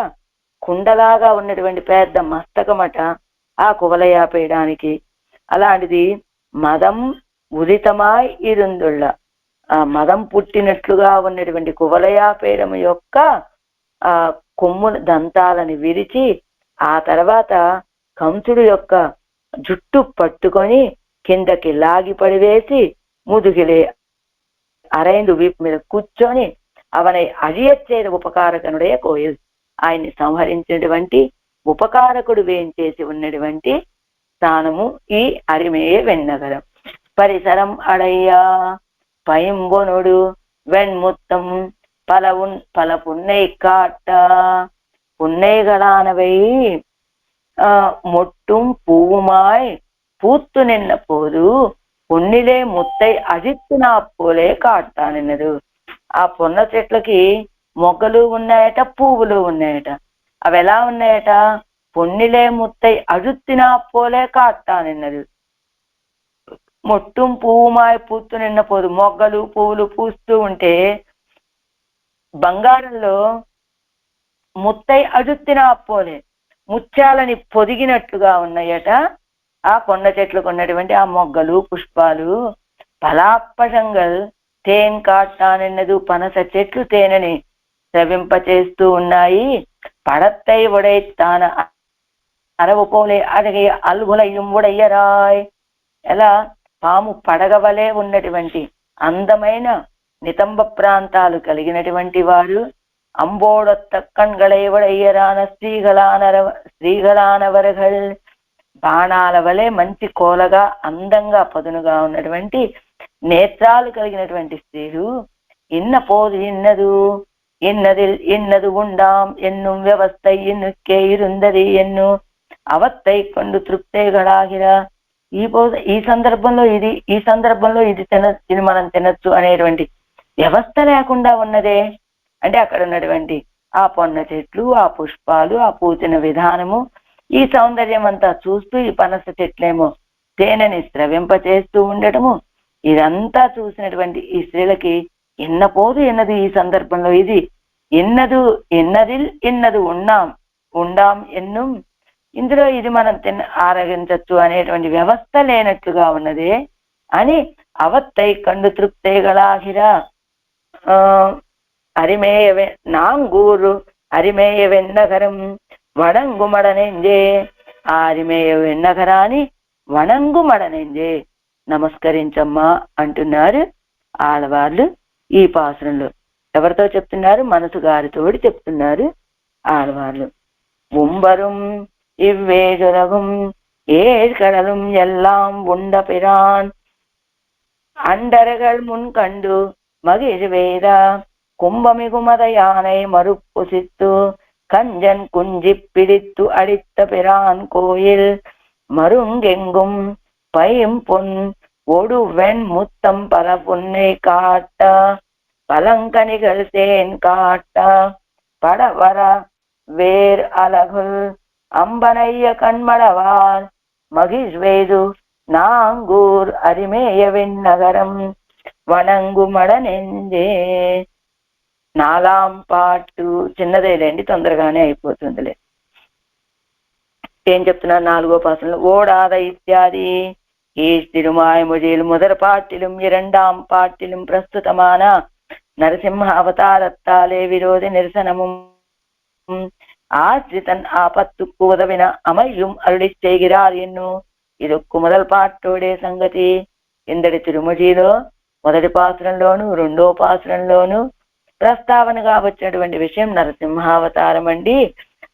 కుండలాగా ఉన్నటువంటి పెద్ద మస్తకమట ఆ కువలయాపేయడానికి. అలాంటిది మదం ఉదితమాయ్ ఇరుందుళ్ళ, ఆ మదం పుట్టినట్లుగా ఉన్నటువంటి కువలయాపేడము యొక్క ఆ కొమ్ము దంతాలని విరిచి, ఆ తర్వాత కంసుడు యొక్క జుట్టు పట్టుకొని కిందకి లాగి పడివేసి ముదుగిలే అరైందు వీపు మీద కూర్చొని అవனை అழிయచ్చేద ఉపకారకనుడే కోయిల్. ఆయన్ని సంహరించినటువంటి ఉపకారకుడు వేయించేసి ఉన్నటువంటి స్థానము ఈ అరిమేయ వెన్నగరం. పరిసరం అడయ్యా పైంబొనుడు వెண்முத்தம் பல புன்னை காட்ட புன்னைகளானவை மொட்டும் பூவுமாய் பூத்து நின்ன போது పొన్నిలే ముత్తై అజిత్తునా పోలే కాటానన్నదు. ఆ పొన్న చెట్లకి మొగ్గలు ఉన్నాయట, పువ్వులు ఉన్నాయట. అవి ఎలా ఉన్నాయట? పొన్నిలే ముత్తై అజుత్తినా పోలే కాటానన్నదు. మొట్టుం పువ్వుమాయ పూత్తు నిన్న పోదు, మొగ్గలు పువ్వులు పూస్తూ ఉంటే బంగారంలో ముత్తై అజుత్తినా పోలే ముత్యాలని పొదిగినట్లుగా ఉన్నాయట ఆ కొండ చెట్లకు ఉన్నటువంటి ఆ మొగ్గలు పుష్పాలు. పలాప్పషంగల్ తేన్ కాటానన్నదు, పనస చెట్లు తేనెని స్రవింపచేస్తూ ఉన్నాయి. పడత్తై ఉడైతాన అరవు పోలే అడగ అల్గులయ్యం ఉడయ్యరాయ్. ఎలా పాము పడగవలే ఉన్నటువంటి అందమైన నితంబ ప్రాంతాలు కలిగినటువంటి వారు. అంబోడొత్త కண்களை ఉడయ్యరాన శ్రీగళానవరగల్, బాణాల వలె మంచి కోలగా అందంగా పదునుగా ఉన్నటువంటి నేత్రాలు కలిగినటువంటి స్త్రీలు. ఇన్న పోదు ఇన్నదు ఉండాం ఎన్ను వ్యవస్థ ఇన్నుకే ఇరుందది ఎన్ను అవత్తై కొండు తృప్తేగడాగిరా. ఈ సందర్భంలో ఇది మనం తినచ్చు అనేటువంటి వ్యవస్థ లేకుండా ఉన్నదే. అంటే అక్కడ ఉన్నటువంటి ఆ పొన్న చెట్లు, ఆ పుష్పాలు, ఆ పూచిన విధానము, ఈ సౌందర్యం అంతా చూస్తూ ఈ పనస చెట్లేమో తేనెని స్రవింపచేస్తూ ఉండటము, ఇదంతా చూసినటువంటి ఈ స్త్రీలకి ఎన్నపోదు ఎన్నది ఈ సందర్భంలో ఇది ఎన్నదు ఉండాం ఎన్ను, ఇందులో ఇది మనం ఆరగించచ్చు అనేటువంటి వ్యవస్థ లేనట్లుగా ఉన్నదే అని అవత్తై కండు తృప్తేగళాగిరా. నాంగూరు అరిమేయ వెన్నగరం వడంగుమడనెంజే. ఆ అరిమేయ వెన్నగరాని వణంగుమడనెంజే, నమస్కరించమ్మా అంటున్నారు ఆడవాళ్ళు ఈ పాసురంలో. ఎవరితో చెప్తున్నారు? మనసు గారితోటి చెప్తున్నారు ఆడవాళ్ళు. ఉంబరుం ఇవ్వేజులగుం ఏడ్కడలుం ఎల్లాం ఉండ పిరాన్ அண்டர்கள் முன் கண்டு மகிழ்வேத கும்பமிகுமத யானை மறுப்புசித்து கஞ்சன் குஞ்சி பிடித்து அடித்த பிரான் கோயில் மருங்கெங்கும் பையும் பொன் ஒடுவெண் முத்தம் பல புன்னை காட்ட பழங்கனிகள் தேன் காட்ட படவர வேர் அலகுல் அம்பனைய கண்மடவார் மகிழ்வேது నాంగూర్ అరిమేయ విన్నగరం వనంగుమడ నెంజే. నాలాం పాటు చిన్నదేలేండి, తొందరగానే అయిపోతుందిలే. ఏం చెప్తున్నా? 4వ పాసంలో ఓడాద ఇత్యాది ஈஸ்திருமாய்மொழியில் முதற் பாட்டிலும் 2ஆம் பாட்டிலும் பிரஸ்துதமான நரசிம்ம அவதாரத்தாலே விரோத நிரசனமும் ஆசிரிதன் ஆபத்துக்கு உதவின அமையும் அருளி செய்கிறார் என்னும் ఇదొక్క మొదటి పాటోడే సంగతి. ఇందడి తిరుమజిలో మొదటి పాత్రంలోను 2వ పాత్రంలోను ప్రస్తావనగా వచ్చినటువంటి విషయం నరసింహావతారం అండి.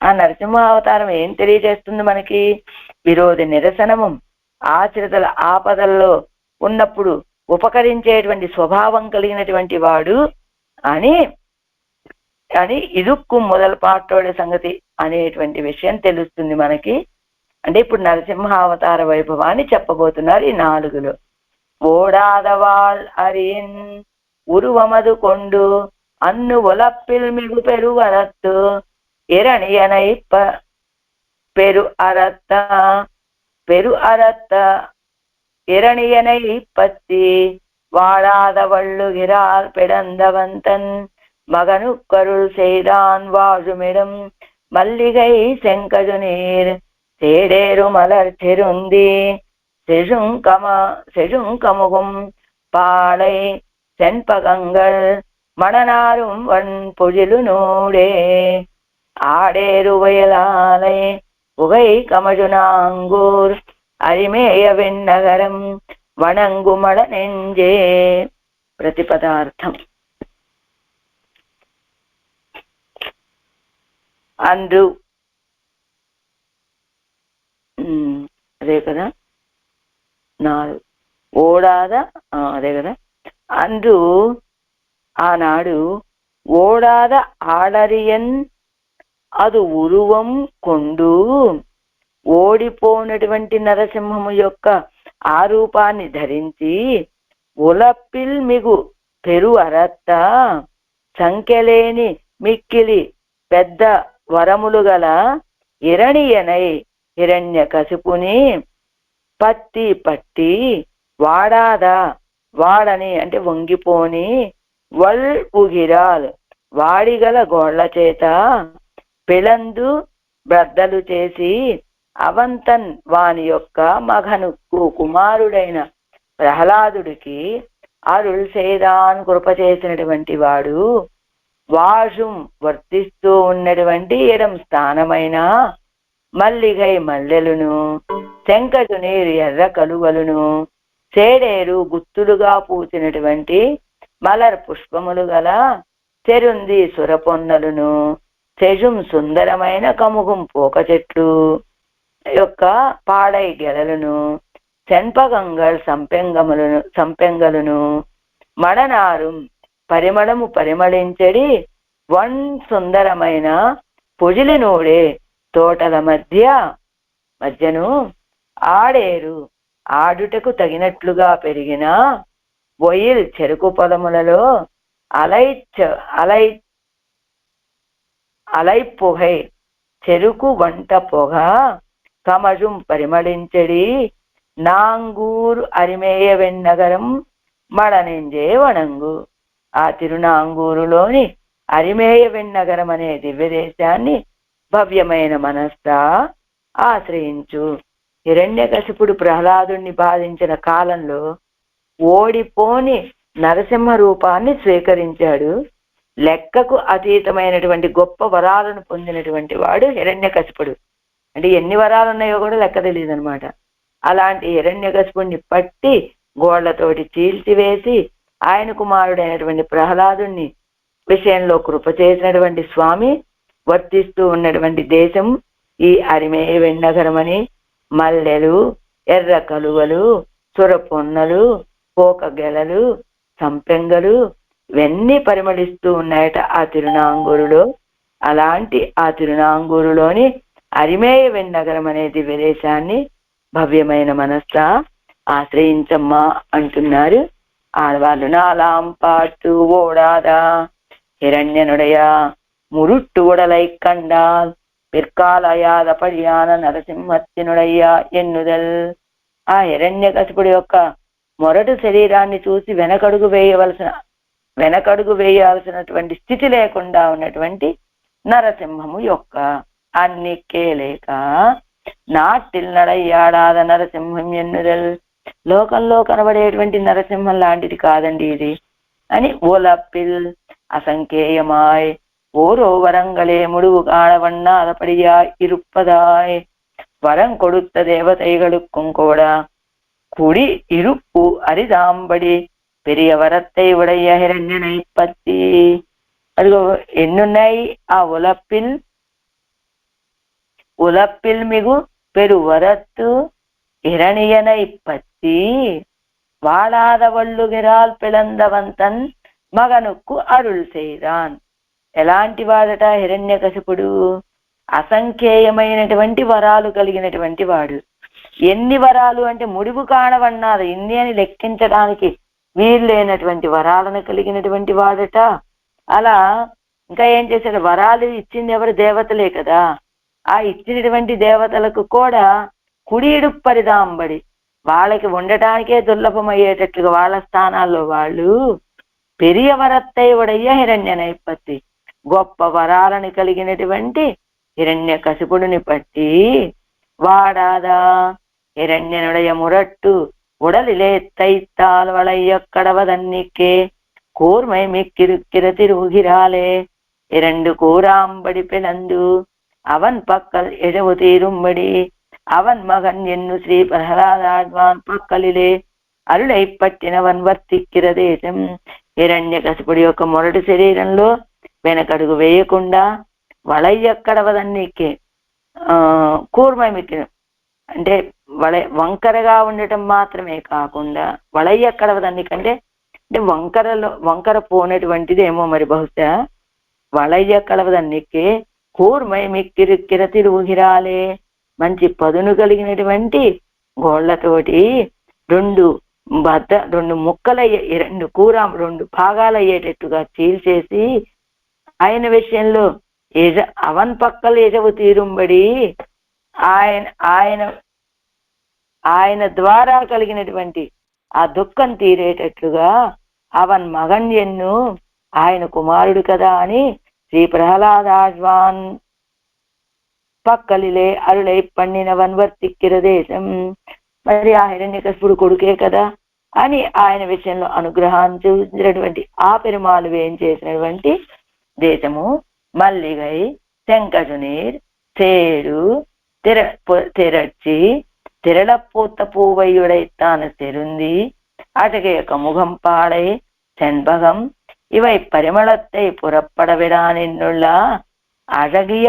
ఆ నరసింహావతారం ఏం తెలియజేస్తుంది మనకి? విరోధ నిరసనము, ఆశ్రితల ఆపదల్లో ఉన్నప్పుడు ఉపకరించేటువంటి స్వభావం కలిగినటువంటి వాడు అని అని ఇదుక్కు మొదలు పాటోడే సంగతి అనేటువంటి విషయం తెలుస్తుంది మనకి. అంటే ఇప్పుడు నరసింహావతార వైభవాన్ని చెప్పబోతున్నారు ఈ 4లో. ఓడాదవాళ్ అరియన్ ఉరువమదు కొండు అన్ను ఒలప్పిల్ మిగు పెరువరత్తు ఎరణియనై పెరు అరత్త இரணியனை பத்தி வாழாத வள்ளுகிறார் பெடந்தவந்தன் மகனுக்கருள் செய்தான் வாழுமிடம் மல்லிகை செங்கது நீர் தேடேரு மலர் செருந்தி செழுங்கமுகும் பாளை செண்பகங்கள் மணனாரும் வன் பொழிலு நூடே ஆடேரு வயலாலை புகை கமஜுனாங்கூர் అరిమేయ విన్నగరం వనంగుమడ నెంజే. ప్రతిపదార్థం. అందు అదే కదా 4 ఓడాద అదే కదా. అందు ఆనాడు ఓడాద ఆడరియన్ అది ఉరువం కొండు ఓడిపోయినటువంటి నరసింహము యొక్క ఆ రూపాన్ని ధరించి ఉలప్పిల్ మిగు పెరు అరత్త సంఖ్యలేని మిక్కిలి పెద్ద వరములు గల ఇరణియనై హిరణ్య కశిపుని పట్టి వాడని అంటే వంగిపోని వల్ ఉగిరాల్ వాడిగల గోళ్ల చేత పిలందు బ్రద్దలు చేసి అవంతన్ వాని యొక్క మగనుకు కుమారుడైన ప్రహ్లాదుడికి అరుళ్ సేదాన్ కృప చేసినటువంటి వాడు వాషుం వర్తిస్తూ ఉన్నటువంటి ఎడం స్థానమైన మల్లిగై మల్లెలును శంకజు నీరు ఎర్ర కలువలును సేడేరు గుత్తులుగా పూసినటువంటి మలర్ పుష్పములు గల చెరుంది సురపొన్నలును సెజుం సుందరమైన కముగుం పోక చెట్లు యొక్క పాడై గెలలను చెన్పగంగల్ సంపెంగలును మడనారు పరిమళించడి వన్ సుందరమైన పొజిలి నూడే తోటల మధ్యను ఆడేరు ఆడుటకు తగినట్లుగా పెరిగిన బొయిల్ చెరుకు పొలములలో అలై పొగై చెరుకు వంట పొగ కమజుం పరిమళించడి నాంగూరు అరిమేయ వెన్నగరం మడనెంజే వనంగు. ఆ తిరునాంగూరులోని అరిమేయ వెన్నగరం అనే దివ్యదేశాన్ని భవ్యమైన మనస్సా ఆశ్రయించు. హిరణ్యకశిపుడు ప్రహ్లాదుణ్ణి బాధించిన కాలంలో ఓడిపోని నరసింహ రూపాన్ని స్వీకరించాడు. లెక్కకు అతీతమైనటువంటి గొప్ప వరాలను పొందినటువంటి వాడు హిరణ్యకశిపుడు. అంటే ఎన్ని వరాలు ఉన్నాయో కూడా లెక్క తెలియదు అనమాట. అలాంటి హిరణ్యకశిపుడిని పట్టి గోళ్లతోటి చీల్చివేసి ఆయన కుమారుడైనటువంటి ప్రహ్లాదుణ్ణి విషయంలో కృప చేసినటువంటి స్వామి వర్తిస్తూ ఉన్నటువంటి దేశం ఈ అరిమేయ వెన్నగరమని. మల్లెలు, ఎర్ర కలువలు, సురపొన్నలు, పోక గెలలు, సంపెంగలు ఇవన్నీ పరిమళిస్తూ ఉన్నాయట ఆ తిరునాంగూరులో. అలాంటి ఆ తిరునాంగూరులోని అరిమేయ వెన్నగరం అనేది విదేశాన్ని భవ్యమైన మనస్స ఆశ్రయించమ్మా అంటున్నారు ఆడవాళ్ళు. నాలాం పాటు ఓడాదా హిరణ్యనుడయ మురుట్టు ఉడలై కండాల్ పిర్కాలయాద పడియాన నరసింహత్యనుడయ్యా ఎన్నుదల్. ఆ హిరణ్యకశిపుడి యొక్క మొరటు శరీరాన్ని చూసి వెనకడుగు వేయాల్సినటువంటి స్థితి లేకుండా ఉన్నటువంటి నరసింహము యొక్క అన్నికేలేక నాటిల్ నడయ్యాడాద నరసింహం ఎన్నుదల్. లోకంలో కనబడేటువంటి నరసింహం లాంటిది కాదండి ఇది అని ఓలప్పిల్ అసంఖ్యేయమాయ్ ఓరో వరంగలే ముడువు కాడవన్నా అదపడియా ఇరుప్పదాయ్. వరం కొడుத்த தேவதைகளுக்கும் கூட குடி இருப்பு அரிதாம்படி பெரிய வரத்தை உடைய హిరణ్యனை పత్తి. అదిగో ఎన్నున్నాయి ఆ ఉలప్పిల్ మిగు பெருவரத்து இரணியனை பத்தி வாழாத வள்ளுகிறாల్ పిళందవంతన్ మగనుక్కు అరుள் செய்தான். ఎలాంటి వాడట హిరణ్యకశిపుడు? అసంఖ్యేయమైనటువంటి వరాలు కలిగినటువంటి వాడు. ఎన్ని వరాలు అంటే ముడివు కాణవన్నారు, ఇన్ని అని లెక్కించడానికి వీల్లేనటువంటి వరాలను కలిగినటువంటి వాడట. అలా ఇంకా ఏం చేశాడు? వరాలు ఇచ్చింది ఎవరు? దేవతలే కదా. ఆ ఇచ్చినటువంటి దేవతలకు కూడా కుడియుడు పరిదాంబడి, వాళ్ళకి ఉండటానికే దుర్లభమయ్యేటట్లుగా వాళ్ళ స్థానాల్లో వాళ్ళు పెరియ వరత్తై ఉడయ్య హిరణ్య నైపత్తి, గొప్ప వరాలను కలిగినటువంటి హిరణ్య కశిపుడిని పట్టి వాడాదా హిరణ్యనుడయ మురట్టు ఉడలిలే தைத்தால் வளையக்கடவதன்னிக்கே கூர்மை மிக்கிருக்கிற திருவுகிராலே இரண்டு கூறாம்படி பிளந்து அவன் பக்கல் எழவு தீரும்படி அவன் மகன் ఎన్ను శ్రీ ప్రహ్లాదాడ్వాన్ పక్కలిలే అరుళై పట్టినవన్ వర్తిక్కిర దేశం. హిరణ్యకశిపుడి యొక్క మొరటి శరీరంలో వెనకడుగు వేయకుండా వళయ్యక్కడవదన్నికే కూర్మమిక్కిన అంటే వంకరగా ఉండటం మాత్రమే కాకుండా వళయ్యక్కడవదన్నికంటే అంటే వంకర పోనటువంటిది ఏమో మరి బహుశా. వళయ్యక్కడవదన్నికే కూర్మై మిక్కిరిక్కిర తిరువుగిరాలే, మంచి పదును కలిగినటువంటి గోళ్లతోటి రెండు ముక్కలయ్యే రెండు భాగాలయ్యేటట్టుగా చీల్చేసి ఆయన విషయంలో అవన్ పక్కలు ఎజవు తీరుంబడి ఆయన ద్వారా కలిగినటువంటి ఆ దుఃఖం తీరేటట్లుగా అవన్ మగన్ ఎన్ను ఆయన కుమారుడు కదా అని శ్రీ ప్రహ్లాదాడ్వాన్ పక్కలిలే అరుళై పండినవన్ వర్తిక్కిర దేశం. మరి ఆ హిరణ్యకశిపుడు కొడుకే కదా అని ఆయన విషయంలో అనుగ్రహాన్ని చూపించినటువంటి ఆ పెరుమాళు ఏం చేసినటువంటి దేశము మల్లిగై செங்கஜுநீர் சேடு திரட்சி திரளப்பூத்த பூவையுடைத்தான செருந்தி அழகிய கமுகம் பாடை செண்பகம் இவை பரிமளத்தை புறப்பட விடானின்னுள்ள அழகிய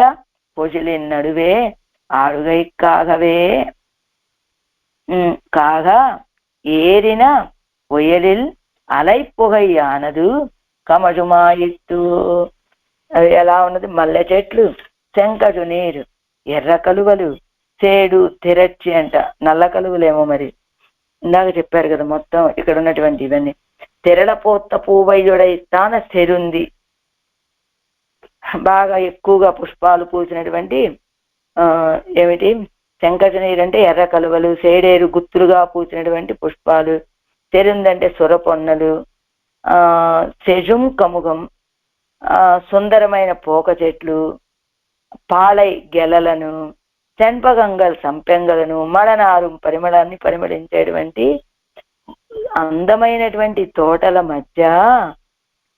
பொழிலின் நடுவே ஆளுகைக்காகவே ఏరిన ఒయలిల్ అలైపుగయ్యానదు కమజుమాయిత్తు. అవి ఎలా ఉన్నది? మల్లె చెట్లు, శంకజు నీరు, ఎర్ర కలువలు, చేడు తిరచ్చి అంట, నల్ల కలువలేమో మరి ఇందాక చెప్పారు కదా. మొత్తం ఇక్కడ ఉన్నటువంటి ఇవన్నీ తెరళపోత్త పూవయ్యుడై తాన చెరుంది, బాగా ఎక్కువగా పుష్పాలు పూసినటువంటి ఏమిటి శంకజు నీరు అంటే ఎర్ర కలువలు, సేడేరు గుత్తులుగా పూసినటువంటి పుష్పాలు, తెరుందంటే సురపొన్నలు, సెజుం కముగం సుందరమైన పోక చెట్లు, పాళై గెలలను, చెంపగంగల్ సంపెంగలను, మడనారు పరిమళాన్ని పరిమళించేటువంటి అందమైనటువంటి తోటల మధ్య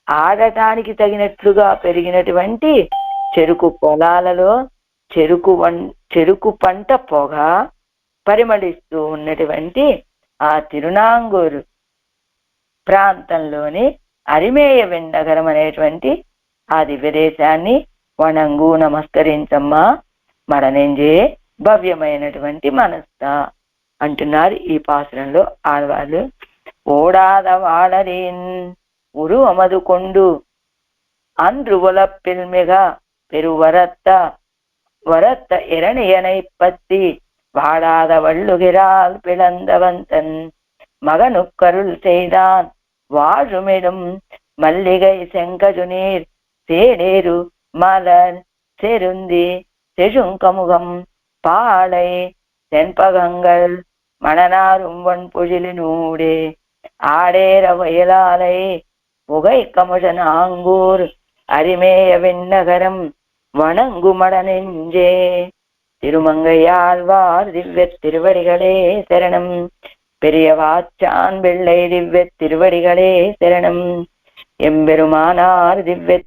ఆడటానికి తగినట్లుగా పెరిగినటువంటి చెరుకు పొలాలలో చెరుకు పంట పొగ పరిమళిస్తూ ఉన్నటువంటి ఆ తిరునాంగూరు ప్రాంతంలోని అరిమేయ వెన్నగరం అనేటువంటి ఆ దివ్యదేశాన్ని వణంగు నమస్కరించమ్మా మడనెంజే భవ్యమైనటువంటి మనస్స అంటున్నారు ఈ పాసురంలో ఆడవాళ్ళు. ஓடாத வாளரின் உருவமது கொண்டு அன்று உலப்பில் மிக வரத்த இரணியனை பத்தி வாடாத வள்ளுகிறாள் பிளந்தவன் தன் மகனுக்கருள் செய்தான் வாழுமிடும் மல்லிகை செங்கஜுநீர் சேடேரு மலர் செருந்தி செழுங்கமுகம் பாளை தென்பகங்கள் மணனாரும் பொழிலினூடே ஆடேர வயலாலை புகை கமுஷன் ஆங்கூர் அரிமேய விண்ணகரம் வணங்குமட நெஞ்சே. திருமங்கையாழ்வார் திவ்ய திருவடிகளே சரணம். பெரியவாச்சான் பிள்ளை திவ்ய திருவடிகளே சரணம். எம்பெருமானார் திவ்ய